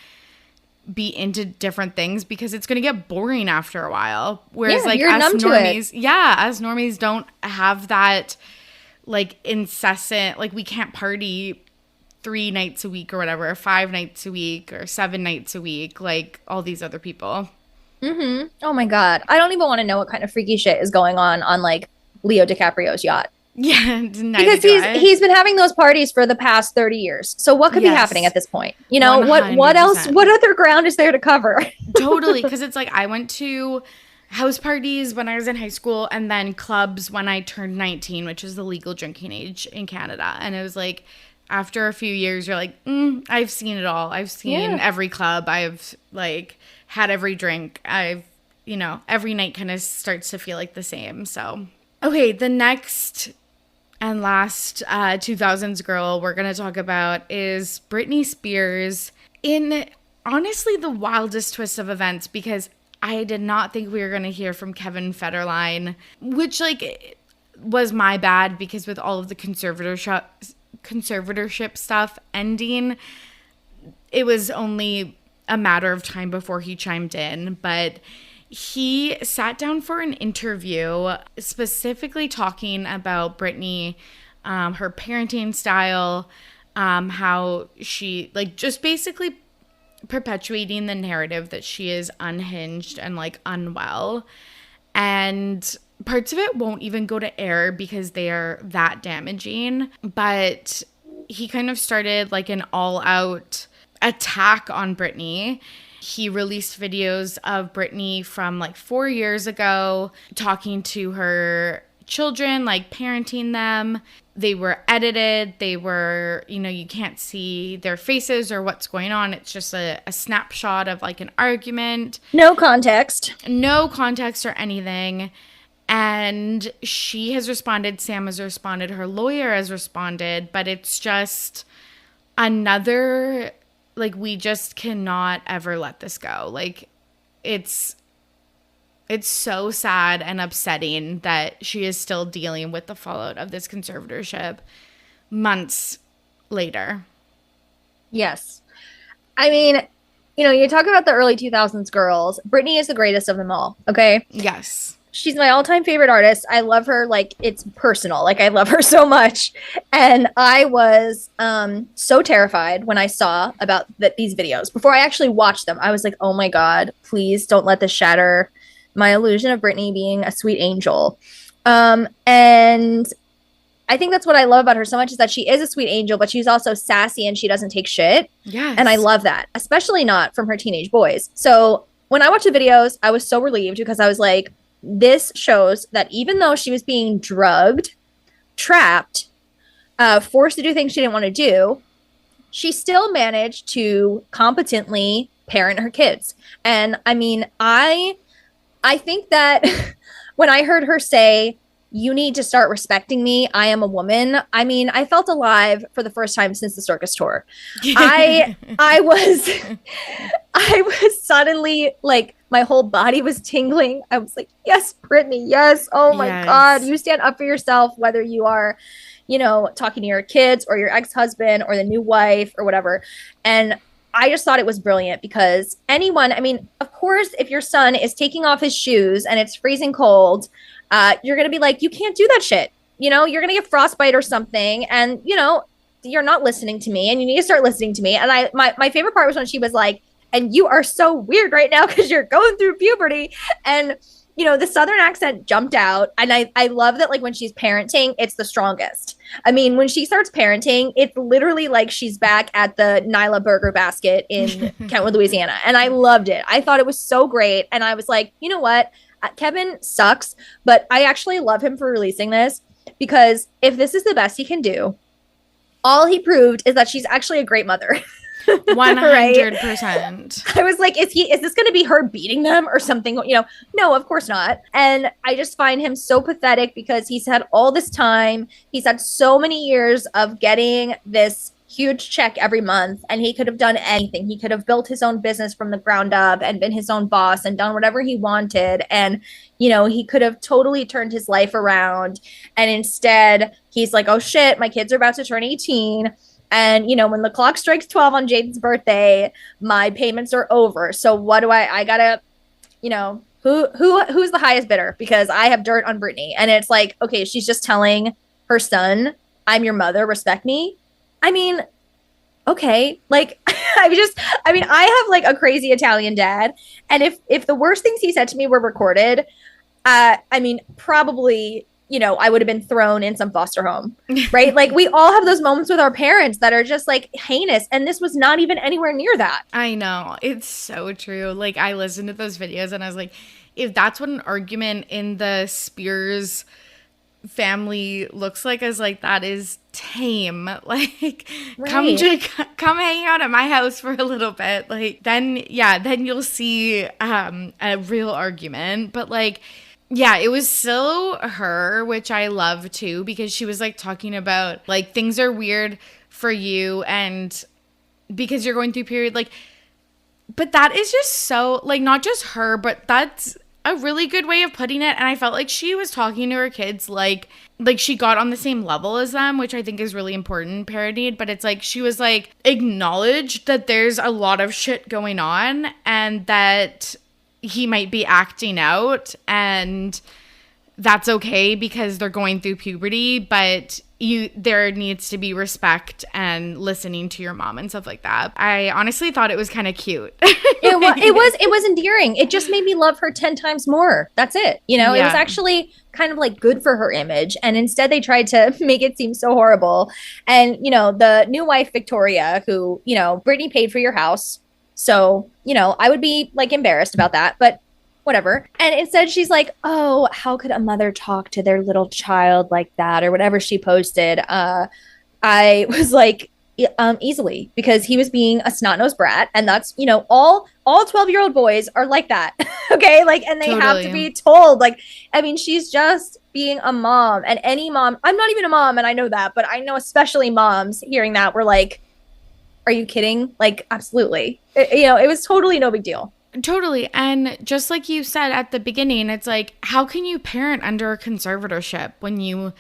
be into different things, because it's going to get boring after a while. Whereas like as normies don't have that like incessant, like we can't party 3 nights a week or whatever, or 5 nights a week or 7 nights a week, like all these other people. Mm-hmm. Oh my God. I don't even want to know what kind of freaky shit is going on like Leo DiCaprio's yacht. Yeah, because he's been having those parties for the past 30 years. So what could be happening at this point? You know, 100%. What else? What other ground is there to cover? Totally, because it's like I went to house parties when I was in high school, and then clubs when I turned 19, which is the legal drinking age in Canada. And it was like, after a few years, you're like, I've seen it all. I've seen every club. I've like had every drink. Every night kind of starts to feel like the same. So, okay, the next and last 2000s girl we're going to talk about is Britney Spears, in honestly the wildest twist of events, because I did not think we were going to hear from Kevin Federline, which like was my bad, because with all of the conservatorship stuff ending, it was only a matter of time before he chimed in. But he sat down for an interview specifically talking about Britney, her parenting style, how she like just basically perpetuating the narrative that she is unhinged and like unwell. And parts of it won't even go to air because they are that damaging. But he kind of started like an all-out attack on Britney. He released videos of Britney from like 4 years ago, talking to her children, like parenting them. They were edited. They were, you can't see their faces or what's going on. It's just a snapshot of like an argument. No context. No context or anything. And she has responded, Sam has responded, her lawyer has responded, but it's just another, like, we just cannot ever let this go. Like, it's so sad and upsetting that she is still dealing with the fallout of this conservatorship months later. Yes. I mean, you talk about the early 2000s girls. Britney is the greatest of them all, okay? Yes. She's my all-time favorite artist. I love her like it's personal. Like, I love her so much. And I was so terrified when I saw about these videos. Before I actually watched them, I was like, oh my God, please don't let this shatter my illusion of Britney being a sweet angel. And I think that's what I love about her so much, is that she is a sweet angel, but she's also sassy and she doesn't take shit. Yes. And I love that, especially not from her teenage boys. So when I watched the videos, I was so relieved, because I was like, this shows that even though she was being drugged, trapped, forced to do things she didn't want to do, she still managed to competently parent her kids. And I mean, I think that when I heard her say, you need to start respecting me, I am a woman, I mean, I felt alive for the first time since the circus tour. I was suddenly like, my whole body was tingling. I was like, yes, Britney, yes. Oh my God, you stand up for yourself, whether you are, you know, talking to your kids or your ex-husband or the new wife or whatever. And I just thought it was brilliant, because anyone, I mean, of course, if your son is taking off his shoes and it's freezing cold, you're going to be like, you can't do that shit. You know, you're going to get frostbite or something. And, you know, you're not listening to me, and you need to start listening to me. And my favorite part was when she was like, and you are so weird right now because you're going through puberty. And, you know, the Southern accent jumped out. And I love that, like, when she's parenting, it's the strongest. I mean, when she starts parenting, it's literally like she's back at the Nyla Burger Basket in Kentwood, Louisiana. And I loved it. I thought it was so great. And I was like, you know what? Kevin sucks, but I actually love him for releasing this, because if this is the best he can do, all he proved is that she's actually a great mother. 100%. I was like, is this going to be her beating them or something? You know, no, of course not. And I just find him so pathetic, because he's had all this time. He's had so many years of getting this huge check every month, and he could have done anything. He could have built his own business from the ground up and been his own boss and done whatever he wanted. And, you know, he could have totally turned his life around. And instead, he's like, oh shit, my kids are about to turn 18. And, you know, when the clock strikes 12 on Jaden's birthday, my payments are over. So what do I gotta, you know, who's the highest bidder? Because I have dirt on Britney. And it's like, okay, she's just telling her son, I'm your mother, respect me. I mean, okay, like, I have like a crazy Italian dad. And if the worst things he said to me were recorded, I mean, probably, you know, I would have been thrown in some foster home, right? Like, we all have those moments with our parents that are just like heinous. And this was not even anywhere near that. I know. It's so true. Like, I listened to those videos and I was like, if that's what an argument in the Spears family looks like, as like, that is tame. Like, right. come hang out at my house for a little bit. Like, then you'll see a real argument. But like, yeah, it was still her, which I love too, because she was like talking about like, things are weird for you and because you're going through period, like, but that is just so, like, not just her, but that's a really good way of putting it. And I felt like she was talking to her kids like she got on the same level as them, which I think is really important, parodied. But it's like, she was like, acknowledged that there's a lot of shit going on and that he might be acting out, and that's okay because they're going through puberty, but there needs to be respect and listening to your mom and stuff like that. I honestly thought it was kind of cute. It was endearing. It just made me love her 10 times more. That's it. You know, It was actually kind of like good for her image. And instead they tried to make it seem so horrible. And, you know, the new wife, Victoria, who, you know, Britney paid for your house. So, you know, I would be like embarrassed about that, but whatever. And instead she's like, oh, how could a mother talk to their little child like that, or whatever she posted. I was like, easily, because he was being a snot-nosed brat. And that's, you know, all 12-year-old boys are like that. Okay. Like, and they have to be told, like, I mean, she's just being a mom, and any mom, I'm not even a mom and I know that, but I know especially moms hearing that were like, are you kidding? Like, absolutely. You know, it was totally no big deal. Totally. And just like you said at the beginning, it's like, how can you parent under a conservatorship when you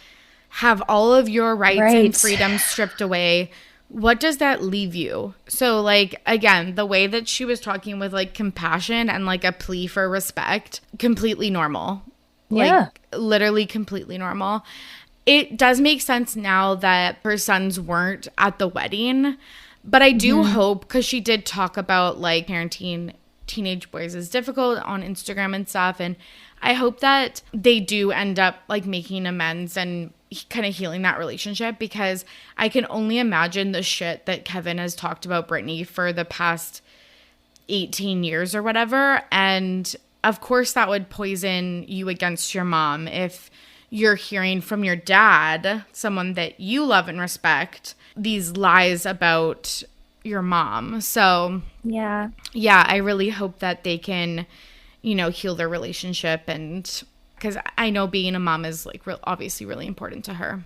have all of your rights and freedoms stripped away? What does that leave you? So, like, again, the way that she was talking with like compassion and like a plea for respect, completely normal. Yeah. Like, literally completely normal. It does make sense now that her sons weren't at the wedding. But I do hope, because she did talk about like parenting teenage boys is difficult on Instagram and stuff. And I hope that they do end up like making amends and kind of healing that relationship, because I can only imagine the shit that Kevin has talked about Britney for the past 18 years or whatever. And of course that would poison you against your mom if you're hearing from your dad, someone that you love and respect, these lies about your mom. So yeah, I really hope that they can, you know, heal their relationship, and because I know being a mom is like obviously really important to her.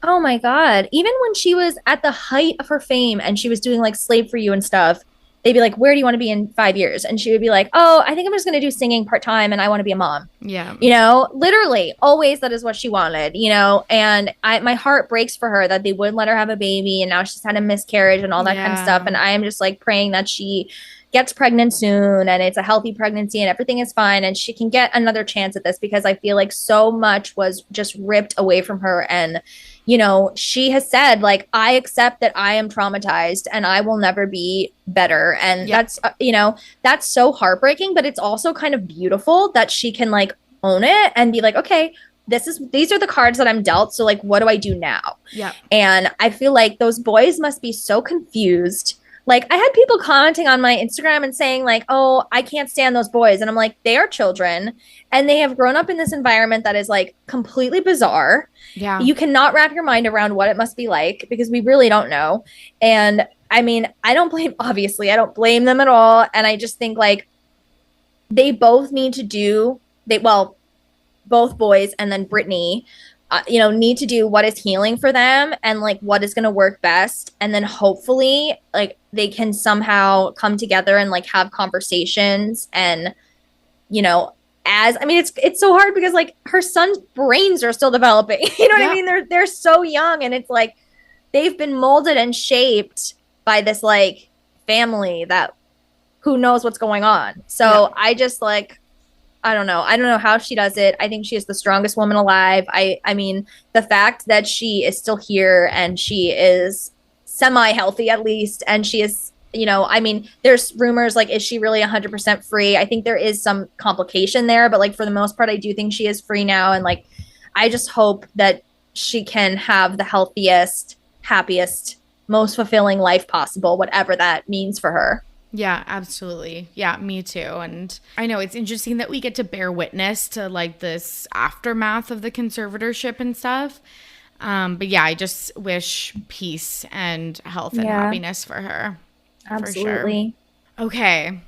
Oh my God. Even when she was at the height of her fame and she was doing like Slave for You and stuff, they'd be like, where do you want to be in 5 years? And she would be like, oh, I think I'm just going to do singing part-time and I want to be a mom. Yeah. You know, literally always that is what she wanted, you know, and my heart breaks for her that they wouldn't let her have a baby. And now she's had a miscarriage and all that kind of stuff. And I am just like praying that she gets pregnant soon and it's a healthy pregnancy and everything is fine and she can get another chance at this, because I feel like so much was just ripped away from her. And, you know, she has said, like, I accept that I am traumatized and I will never be better. And that's, you know, that's so heartbreaking, but it's also kind of beautiful that she can like own it and be like, okay, these are the cards that I'm dealt. So like, what do I do now? Yeah. And I feel like those boys must be so confused. Like, I had people commenting on my Instagram and saying like, oh, I can't stand those boys. And I'm like, they are children and they have grown up in this environment that is like completely bizarre. Yeah. You cannot wrap your mind around what it must be like, because we really don't know. And I mean, I don't blame them at all. And I just think like they both need to do, both boys and then Britney, you know, need to do what is healing for them and like what is going to work best. And then hopefully like they can somehow come together and like have conversations. And, you know, it's so hard because like her son's brains are still developing. You know what I mean? They're so young, and it's like they've been molded and shaped by this like family that who knows what's going on. So I just like, I don't know how she does it. I think she is the strongest woman alive. I mean, the fact that she is still here and she is semi-healthy at least, and she is, you know, I mean, there's rumors like, is she really 100% free? I think there is some complication there, but like for the most part, I do think she is free now. And like, I just hope that she can have the healthiest, happiest, most fulfilling life possible, whatever that means for her. Yeah, absolutely. Yeah, me too. And I know it's interesting that we get to bear witness to like this aftermath of the conservatorship and stuff. But yeah, I just wish peace and health and happiness for her. Absolutely. For sure. Okay.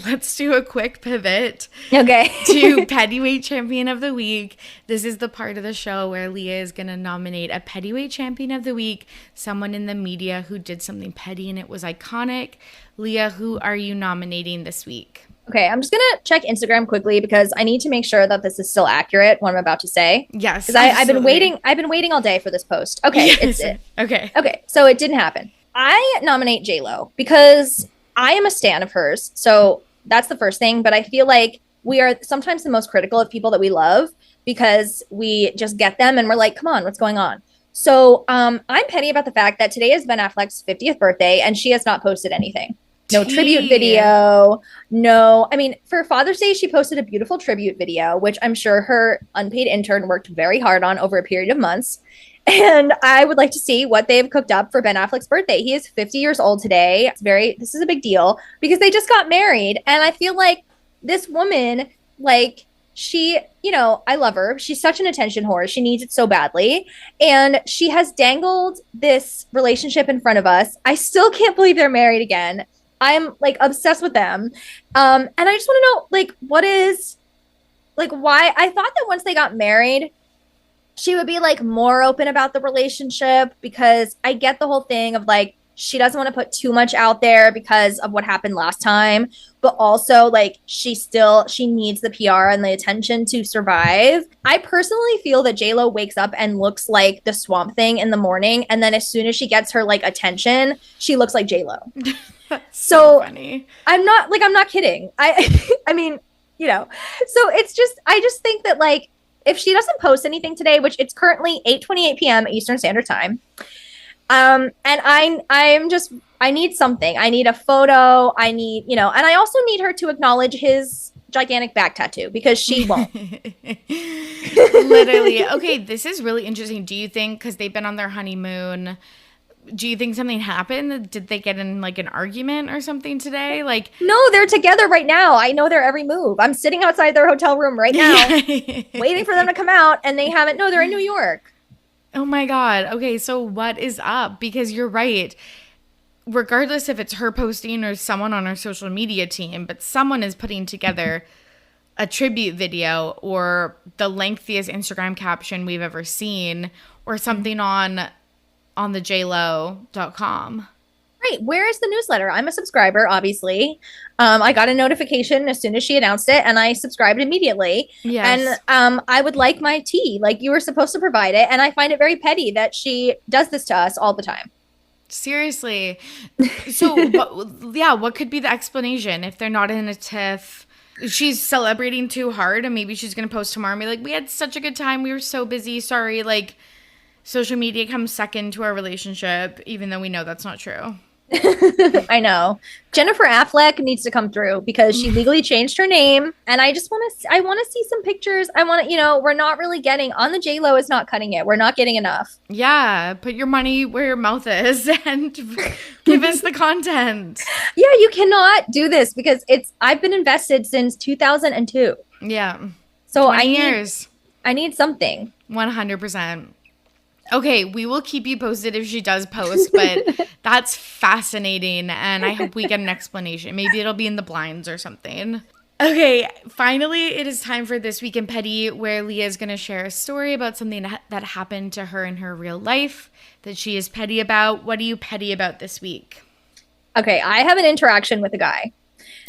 Let's do a quick pivot. Okay. To Pettyweight Champion of the Week. This is the part of the show where Lia is going to nominate a Pettyweight Champion of the Week, someone in the media who did something petty and it was iconic. Lia, who are you nominating this week? Okay, I'm just going to check Instagram quickly because I need to make sure that this is still accurate, what I'm about to say. Yes. Because I've been waiting all day for this post. Okay, yes. It's it. Okay, so it didn't happen. I nominate J-Lo because I am a stan of hers. So that's the first thing. But I feel like we are sometimes the most critical of people that we love because we just get them and we're like, come on, what's going on? So I'm petty about the fact that today is Ben Affleck's 50th birthday and she has not posted anything. No tribute video. No. I mean, for Father's Day, she posted a beautiful tribute video, which I'm sure her unpaid intern worked very hard on over a period of months. And I would like to see what they've cooked up for Ben Affleck's birthday. He is 50 years old today. This is a big deal because they just got married. And I feel like this woman, like, she, you know, I love her. She's such an attention whore. She needs it so badly. And she has dangled this relationship in front of us. I still can't believe they're married again. I'm like obsessed with them. And I just want to know, like, what is, like, why? I thought that once they got married, she would be like more open about the relationship, because I get the whole thing of like, she doesn't want to put too much out there because of what happened last time, but also like she needs the PR and the attention to survive. I personally feel that J-Lo wakes up and looks like the Swamp Thing in the morning, and then as soon as she gets her like attention, she looks like J-Lo. so funny. I'm not kidding. I mean, you know, so I just think that like, if she doesn't post anything today, which it's currently 8:28 p.m. Eastern Standard Time, and I need something. I need a photo. I need, you know, and I also need her to acknowledge his gigantic back tattoo because she won't. Literally. Okay, this is really interesting. Do you think, because they've been on their honeymoon, do you think something happened? Did they get in like an argument or something today? Like, no, they're together right now. I know their every move. I'm sitting outside their hotel room right now, waiting for them to come out, and they haven't. No, they're in New York. Oh my God. Okay, so what is up? Because you're right. Regardless if it's her posting or someone on her social media team, but someone is putting together a tribute video or the lengthiest Instagram caption we've ever seen, or something on the jlo.com. Right. Where is the newsletter? I'm a subscriber, obviously. I got a notification as soon as she announced it, and I subscribed immediately. Yes. And I would like my tea. Like, you were supposed to provide it, and I find it very petty that she does this to us all the time. Seriously. So, what could be the explanation if they're not in a tiff? She's celebrating too hard, and maybe she's going to post tomorrow and be like, we had such a good time. We were so busy. Sorry. Like, social media comes second to our relationship, even though we know that's not true. I know. Jennifer Affleck needs to come through because she legally changed her name, and I want to see some pictures. I want to, we're not really getting on the JLo is not cutting it. We're not getting enough. Yeah, put your money where your mouth is and give us the content. Yeah, you cannot do this because I've been invested since 2002. Yeah. So 20 years. I need something. 100%. Okay, we will keep you posted if she does post, but that's fascinating, and I hope we get an explanation. Maybe it'll be in the blinds or something. Okay, finally, it is time for This Week in Petty, where Lia is going to share a story about something that happened to her in her real life that she is petty about. What are you petty about this week? Okay, I have an interaction with a guy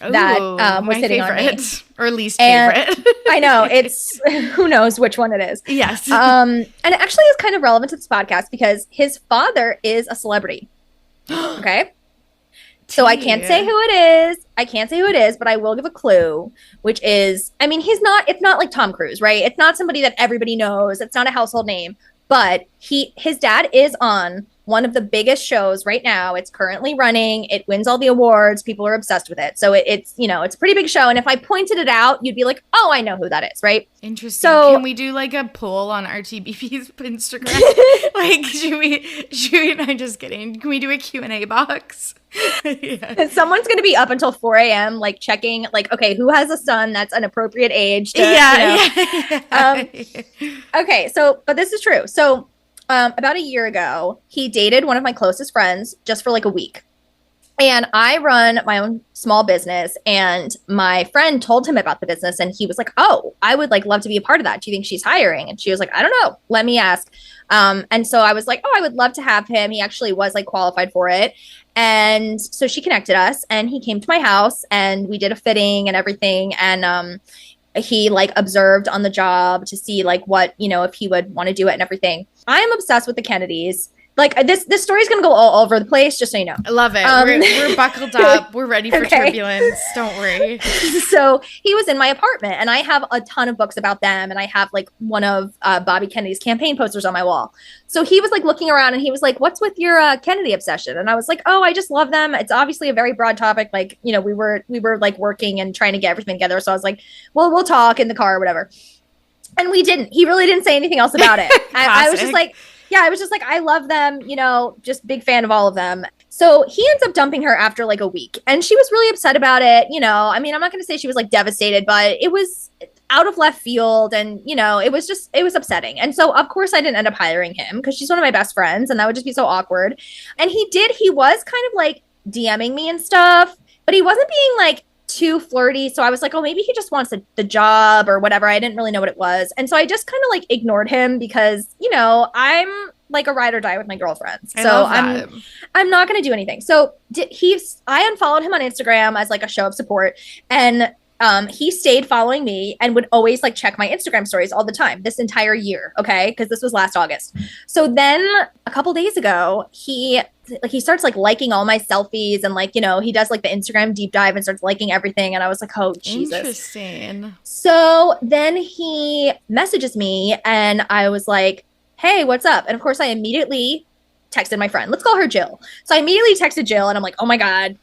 that was sitting on me. Or least favorite. I know, it's who knows which one it is. Yes. And it actually is kind of relevant to this podcast because his father is a celebrity. Okay. So I can't say who it is. But I will give a clue, which is, I mean, it's not like Tom Cruise, right? It's not somebody that everybody knows. It's not a household name, but his dad is on one of the biggest shows right now. It's currently running. It wins all the awards. People are obsessed with it. So it's a pretty big show. And if I pointed it out, you'd be like, oh, I know who that is, right? Interesting. So can we do like a poll on RTBP's Instagram? Like, should we, I'm just kidding. Can we do a Q&A box? Yeah. Someone's going to be up until 4 a.m. like checking, like, okay, who has a son that's an appropriate age? Okay. So, but this is true. So, about a year ago, he dated one of my closest friends just for like a week. And I run my own small business, and my friend told him about the business, and he was like, oh, I would like love to be a part of that. Do you think she's hiring? And she was like, I don't know. Let me ask. And so I was like, oh, I would love to have him. He actually was like qualified for it. And so she connected us, and he came to my house, and we did a fitting and everything. And, he like observed on the job to see like what, if he would want to do it and everything. I'm obsessed with the Kennedys. Like this story is going to go all over the place, just so you know. I love it. We're buckled up. We're ready for turbulence. Don't worry. So he was in my apartment, and I have a ton of books about them. And I have like one of Bobby Kennedy's campaign posters on my wall. So he was like looking around, and he was like, what's with your Kennedy obsession? And I was like, oh, I just love them. It's obviously a very broad topic. Like, we were like working and trying to get everything together. So I was like, well, we'll talk in the car or whatever. And we didn't. He really didn't say anything else about it. I was just like, yeah, I was just like, I love them, just big fan of all of them. So he ends up dumping her after like a week, and she was really upset about it. I mean, I'm not going to say she was like devastated, but it was out of left field, and it was upsetting. And so of course I didn't end up hiring him because she's one of my best friends, and that would just be so awkward. And he was kind of like DMing me and stuff, but he wasn't being like too flirty. So I was like, oh, maybe he just wants the job or whatever. I didn't really know what it was. And so I just kind of like ignored him because, I'm like a ride or die with my girlfriends. So I'm not going to do anything. So I unfollowed him on Instagram as like a show of support. And he stayed following me and would always like check my Instagram stories all the time this entire year. Okay. Because this was last August. So then a couple days ago, he starts like liking all my selfies, and like, he does like the Instagram deep dive and starts liking everything. And I was like, oh, Jesus. Interesting. So then he messages me, and I was like, hey, what's up? And of course I immediately texted my friend, let's call her Jill. So I immediately texted Jill and I'm like, oh my God,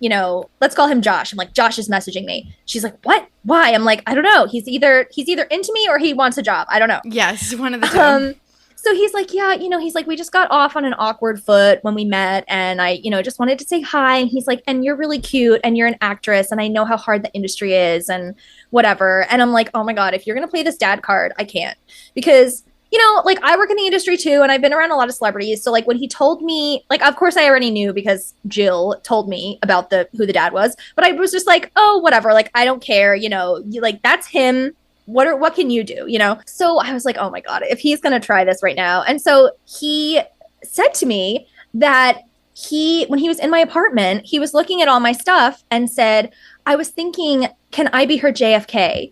let's call him Josh. I'm like, Josh is messaging me. She's like, what? Why? I'm like, I don't know. He's either into me or he wants a job. I don't know. Yes, one of the two. So he's like, yeah, he's like, we just got off on an awkward foot when we met. And I, just wanted to say hi. And he's like, and you're really cute and you're an actress. And I know how hard the industry is and whatever. And I'm like, oh my God, if you're going to play this dad card, I can't. Because, like I work in the industry too. And I've been around a lot of celebrities. So like when he told me, like, of course I already knew because Jill told me about who the dad was. But I was just like, oh, whatever. Like, I don't care. Like that's him. What can you do, So I was like, oh my God, if he's going to try this right now. And so he said to me that when he was in my apartment, he was looking at all my stuff and said, I was thinking, can I be her JFK?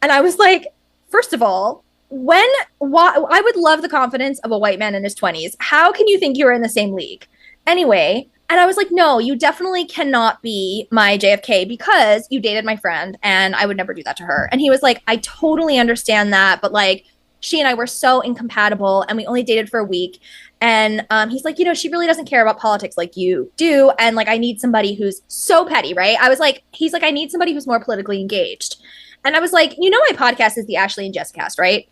And I was like, first of all, I would love the confidence of a white man in his 20s. How can you think you were in the same league? Anyway, and I was like, no, you definitely cannot be my JFK because you dated my friend and I would never do that to her. And he was like, I totally understand that. But like, she and I were so incompatible and we only dated for a week. And he's like, she really doesn't care about politics like you do. And like, I need somebody who's so petty, right? I was like, he's like, I need somebody who's more politically engaged. And I was like, my podcast is the Ashlee and Jessicast, right?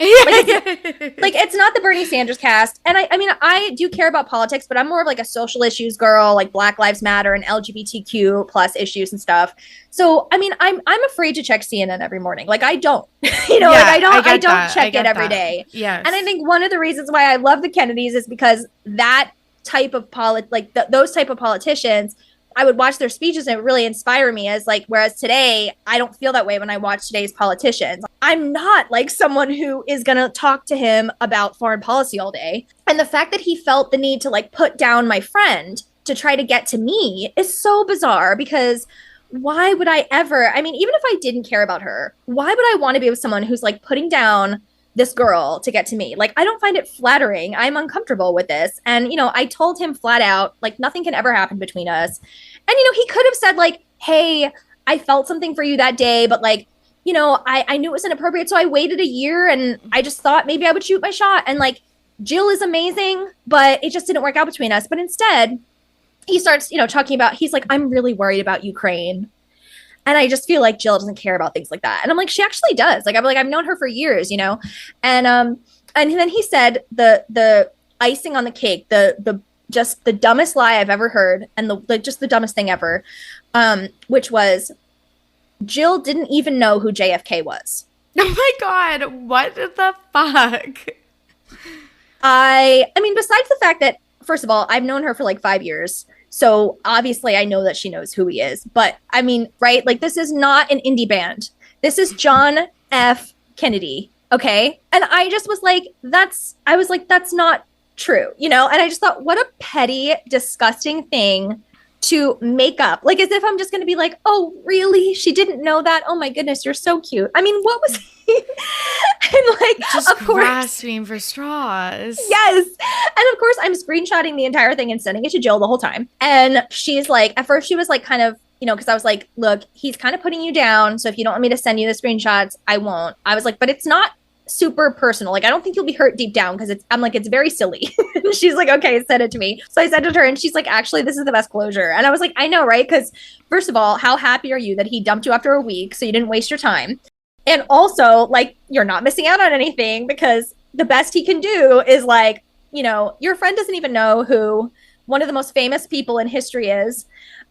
Like it's not the Bernie Sanders cast. And I mean, I do care about politics, but I'm more of like a social issues girl, like Black Lives Matter and LGBTQ plus issues and stuff. So, I mean, I'm afraid to check CNN every morning. Like I don't, I don't check it every day. Yes. And I think one of the reasons why I love the Kennedys is because that type of those type of politicians, I would watch their speeches and it would really inspire me whereas today, I don't feel that way when I watch today's politicians. I'm not like someone who is going to talk to him about foreign policy all day. And the fact that he felt the need to like put down my friend to try to get to me is so bizarre because why would I ever, I mean, even if I didn't care about her, why would I want to be with someone who's like putting down this girl to get to me? Like, I don't find it flattering. I'm uncomfortable with this. And, I told him flat out, like, nothing can ever happen between us. And, he could have said like, hey, I felt something for you that day, but like, I knew it was inappropriate. So I waited a year and I just thought maybe I would shoot my shot. And like, Jill is amazing, but it just didn't work out between us. But instead he starts, talking about, he's like, I'm really worried about Ukraine. And I just feel like Jill doesn't care about things like that. And I'm like, she actually does. Like, I'm like, I've known her for years, And then he said the icing on the cake, the just the dumbest lie I've ever heard, and just the dumbest thing ever, which was Jill didn't even know who JFK was. Oh my God, what the fuck? I mean, besides the fact that, first of all, I've known her for like 5 years. So obviously I know that she knows who he is. But I mean, right? Like, this is not an indie band. This is John F. Kennedy. Okay. And I just was like, that's not true, And I just thought, what a petty, disgusting thing to make up. Like, as if I'm just going to be like, oh, really? She didn't know that? Oh my goodness, you're so cute. I mean, what was he? And like, just of course, grasping for straws. Yes. And of course, I'm screenshotting the entire thing and sending it to Jill the whole time. And she's like, at first she was like kind of, because I was like, look, he's kind of putting you down. So if you don't want me to send you the screenshots, I won't. I was like, but it's not super personal. Like, I don't think you'll be hurt deep down because I'm like, it's very silly. She's like, okay, send it to me. So I sent it to her and she's like, actually, this is the best closure. And I was like, I know, right? Because first of all, how happy are you that he dumped you after a week so you didn't waste your time? And also, like, you're not missing out on anything because the best he can do is like, your friend doesn't even know who one of the most famous people in history is.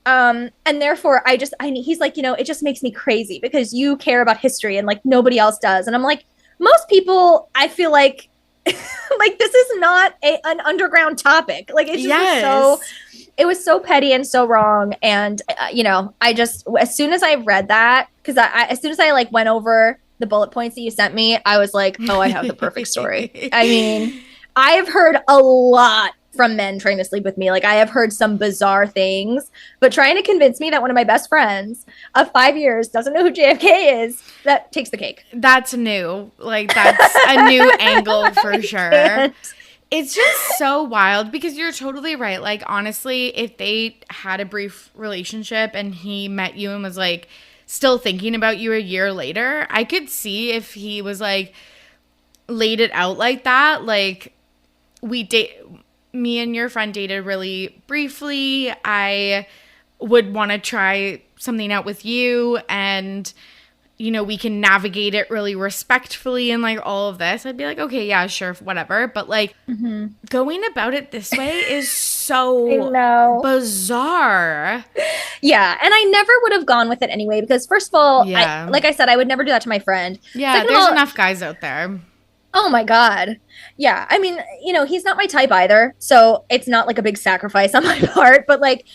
And therefore he's like, it just makes me crazy because you care about history and like nobody else does. And I'm like, most people, I feel like, like, this is not an underground topic. Like, it just it was so petty and so wrong. And, I just, as soon as I read that, because as soon as I like went over the bullet points that you sent me, I was like, oh, I have the perfect story. I mean, I've heard a lot from men trying to sleep with me. Like, I have heard some bizarre things, but trying to convince me that one of my best friends of 5 years doesn't know who JFK is, that takes the cake. That's new. Like, that's a new angle for sure. Can't. It's just so wild because you're totally right. Like, honestly, if they had a brief relationship and he met you and was like still thinking about you a year later, I could see if he was like laid it out like that. Like, me and your friend dated really briefly. I would want to try something out with you, and you know, we can navigate it really respectfully and like all of this, I'd be like, okay, yeah, sure, whatever. But like going about it this way is so bizarre. Yeah. And I never would have gone with it anyway, because first of all, like I said, I would never do that to my friend. Yeah, Second there's of all, enough guys out there. Oh my God. Yeah. I mean, you know, he's not my type either. So it's not like a big sacrifice on my part, but like,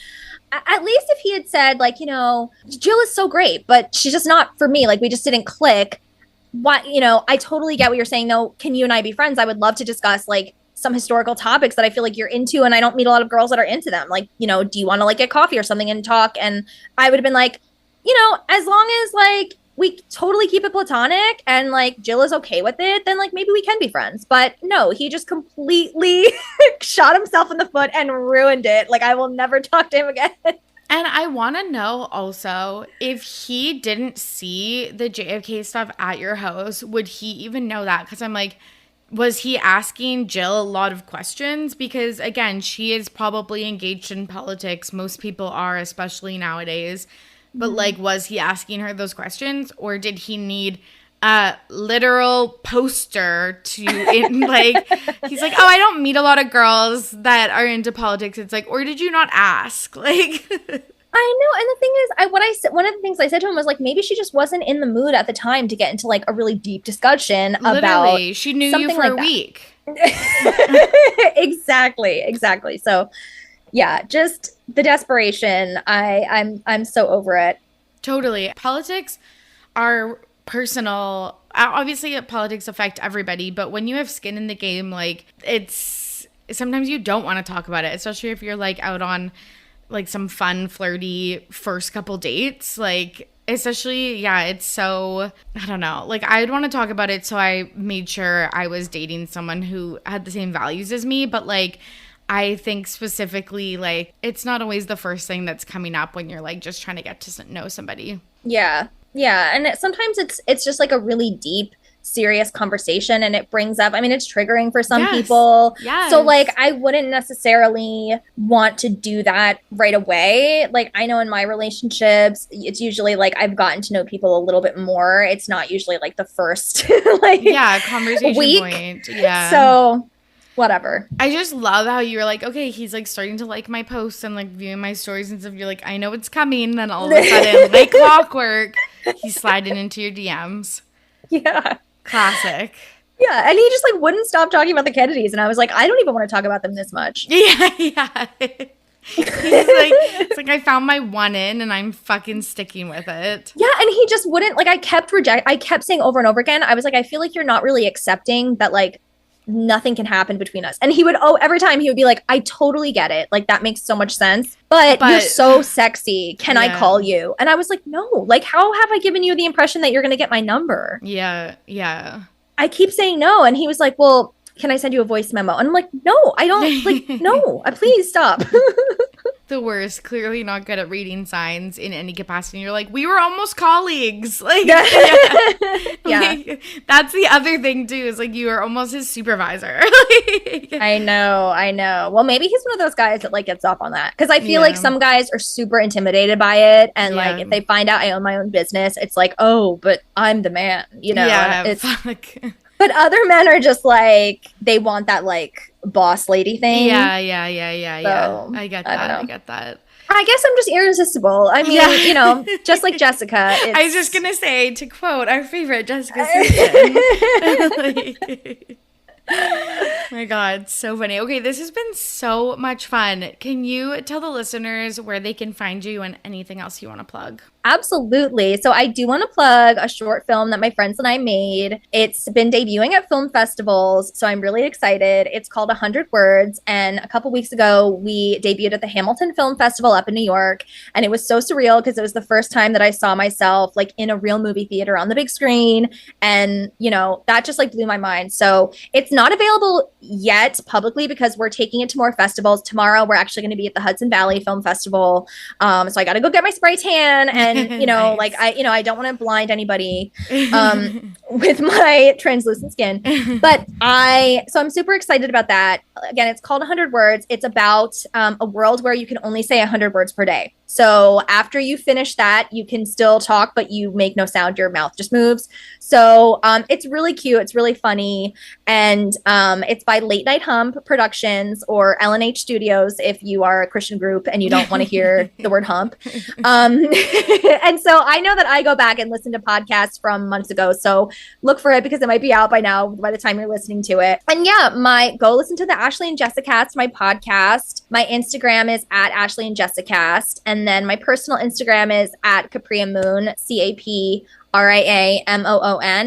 at least if he had said, like, you know, Jill is so great, but she's just not for me. Like, we just didn't click. What, you know, I totally get what you're saying, though. Can you and I be friends? I would love to discuss, like, some historical topics that I feel like you're into, and I don't meet a lot of girls that are into them. Like, you know, do you want to, like, get coffee or something and talk? And I would have been like, you know, as long as, like, we totally keep it platonic and, like, Jill is okay with it, then, like, maybe we can be friends. But no, he just completely shot himself in the foot and ruined it. Like, I will never talk to him again. And I want to know also, if he didn't see the JFK stuff at your house, would he even know that? Because I'm like, was he asking Jill a lot of questions? Because, again, she is probably engaged in politics. Most people are, especially nowadays. But, like, was he asking her those questions? Or did he need a literal poster to, like, he's like, oh, I don't meet a lot of girls that are into politics. It's like, or did you not ask? Like, I know. And the thing is, one of the things I said to him was, like, maybe she just wasn't in the mood at the time to get into, like, a really deep discussion about she knew you for a week. Exactly. So, yeah, just the desperation. I'm so over it. Totally. Politics are personal. Obviously, politics affect everybody, but when you have skin in the game, like, it's sometimes you don't want to talk about it, especially if you're like out on like some fun, flirty first couple dates. Like, especially, yeah, it's so, I don't know. Like, I'd want to talk about it, so I made sure I was dating someone who had the same values as me, but like, I think specifically, like, it's not always the first thing that's coming up when you're like just trying to get to know somebody. Yeah. And sometimes it's just like a really deep, serious conversation, and it brings up, I mean, it's triggering for some people. Yes. So like, I wouldn't necessarily want to do that right away. Like, I know in my relationships, it's usually like I've gotten to know people a little bit more. It's not usually like the first conversation week. Point. Yeah. So whatever. I just love how you're like, okay, he's like starting to like my posts and like viewing my stories and stuff. You're like, I know it's coming. Then all of a sudden, like clockwork, he's sliding into your DMs. Yeah. Classic. Yeah. And he just like wouldn't stop talking about the Kennedys. And I was like, I don't even want to talk about them this much. Yeah. He's like, it's like, I found my one in and I'm fucking sticking with it. Yeah. And he just wouldn't, like, I kept saying over and over again, I was like, I feel like you're not really accepting that, like, nothing can happen between us. And he would, every time he would be like, I totally get it. Like, that makes so much sense. But you're so sexy. Can I call you? And I was like, no, like, how have I given you the impression that you're going to get my number? Yeah. I keep saying no. And he was like, well, can I send you a voice memo? And I'm like, no, I don't, like, no, please stop. The worst. Clearly not good at reading signs in any capacity. You're like, we were almost colleagues. Like, yeah. Like, that's the other thing too, is like, you are almost his supervisor. I know. Well, maybe he's one of those guys that like gets off on that, because I feel like some guys are super intimidated by it, and like if they find out I own my own business, it's like, oh, but I'm the man, you know. Yeah, fuck. But other men are just like, they want that like boss lady thing. Yeah. So, I get that. I guess I'm just irresistible. I mean, you know, just like Jessica. I was just going to say, to quote our favorite Jessica Simpson. My God, so funny. Okay, this has been so much fun. Can you tell the listeners where they can find you and anything else you want to plug? Absolutely. So I do want to plug a short film that my friends and I made. It's been debuting at film festivals, so I'm really excited. It's called 100 Words, and a couple weeks ago, we debuted at the Hamilton Film Festival up in New York, and it was so surreal because it was the first time that I saw myself like in a real movie theater on the big screen, and, you know, that just like blew my mind. So it's not available yet publicly because we're taking it to more festivals. Tomorrow, we're actually going to be at the Hudson Valley Film Festival, so I got to go get my spray tan and And, you know, Nice. I don't want to blind anybody with my translucent skin, but so I'm super excited about that. Again, it's called 100 Words. It's about a world where you can only say 100 words per day. So after you finish that, you can still talk, but you make no sound. Your mouth just moves. So it's really cute. It's really funny. And it's by Late Night Hump Productions or LNH Studios if you are a Christian group and you don't want to hear the word hump. And so I know that I go back and listen to podcasts from months ago. So look for it because it might be out by now by the time you're listening to it. And yeah, go listen to the Ashlee and Jessicast, my podcast. My Instagram is at Ashlee and Jessicast. And then my personal Instagram is at Capria Moon, CapriaMoon.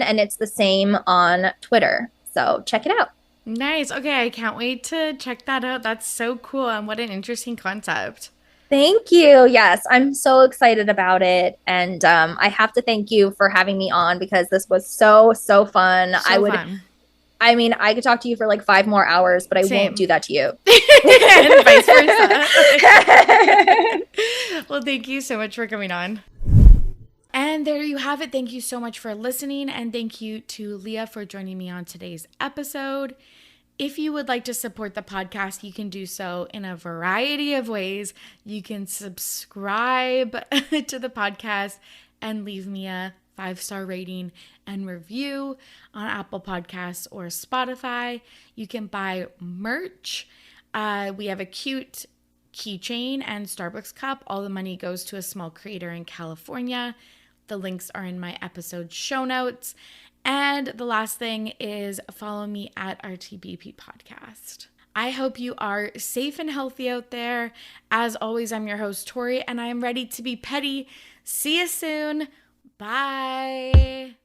And it's the same on Twitter. So check it out. Nice. Okay, I can't wait to check that out. That's so cool. And what an interesting concept. Thank you. Yes, I'm so excited about it. And I have to thank you for having me on because this was so fun. Fun. I mean, I could talk to you for like 5 more hours, but I won't do that to you. And vice versa. Well, thank you so much for coming on. And there you have it. Thank you so much for listening. And thank you to Lia for joining me on today's episode. If you would like to support the podcast, you can do so in a variety of ways. You can subscribe to the podcast and leave me a 5-star rating and review on Apple Podcasts or Spotify. You can buy merch. We have a cute keychain and Starbucks cup. All the money goes to a small creator in California. The links are in my episode show notes. And the last thing is follow me at RTBP Podcast. I hope you are safe and healthy out there. As always, I'm your host, Torry, and I am ready to be petty. See you soon. Bye.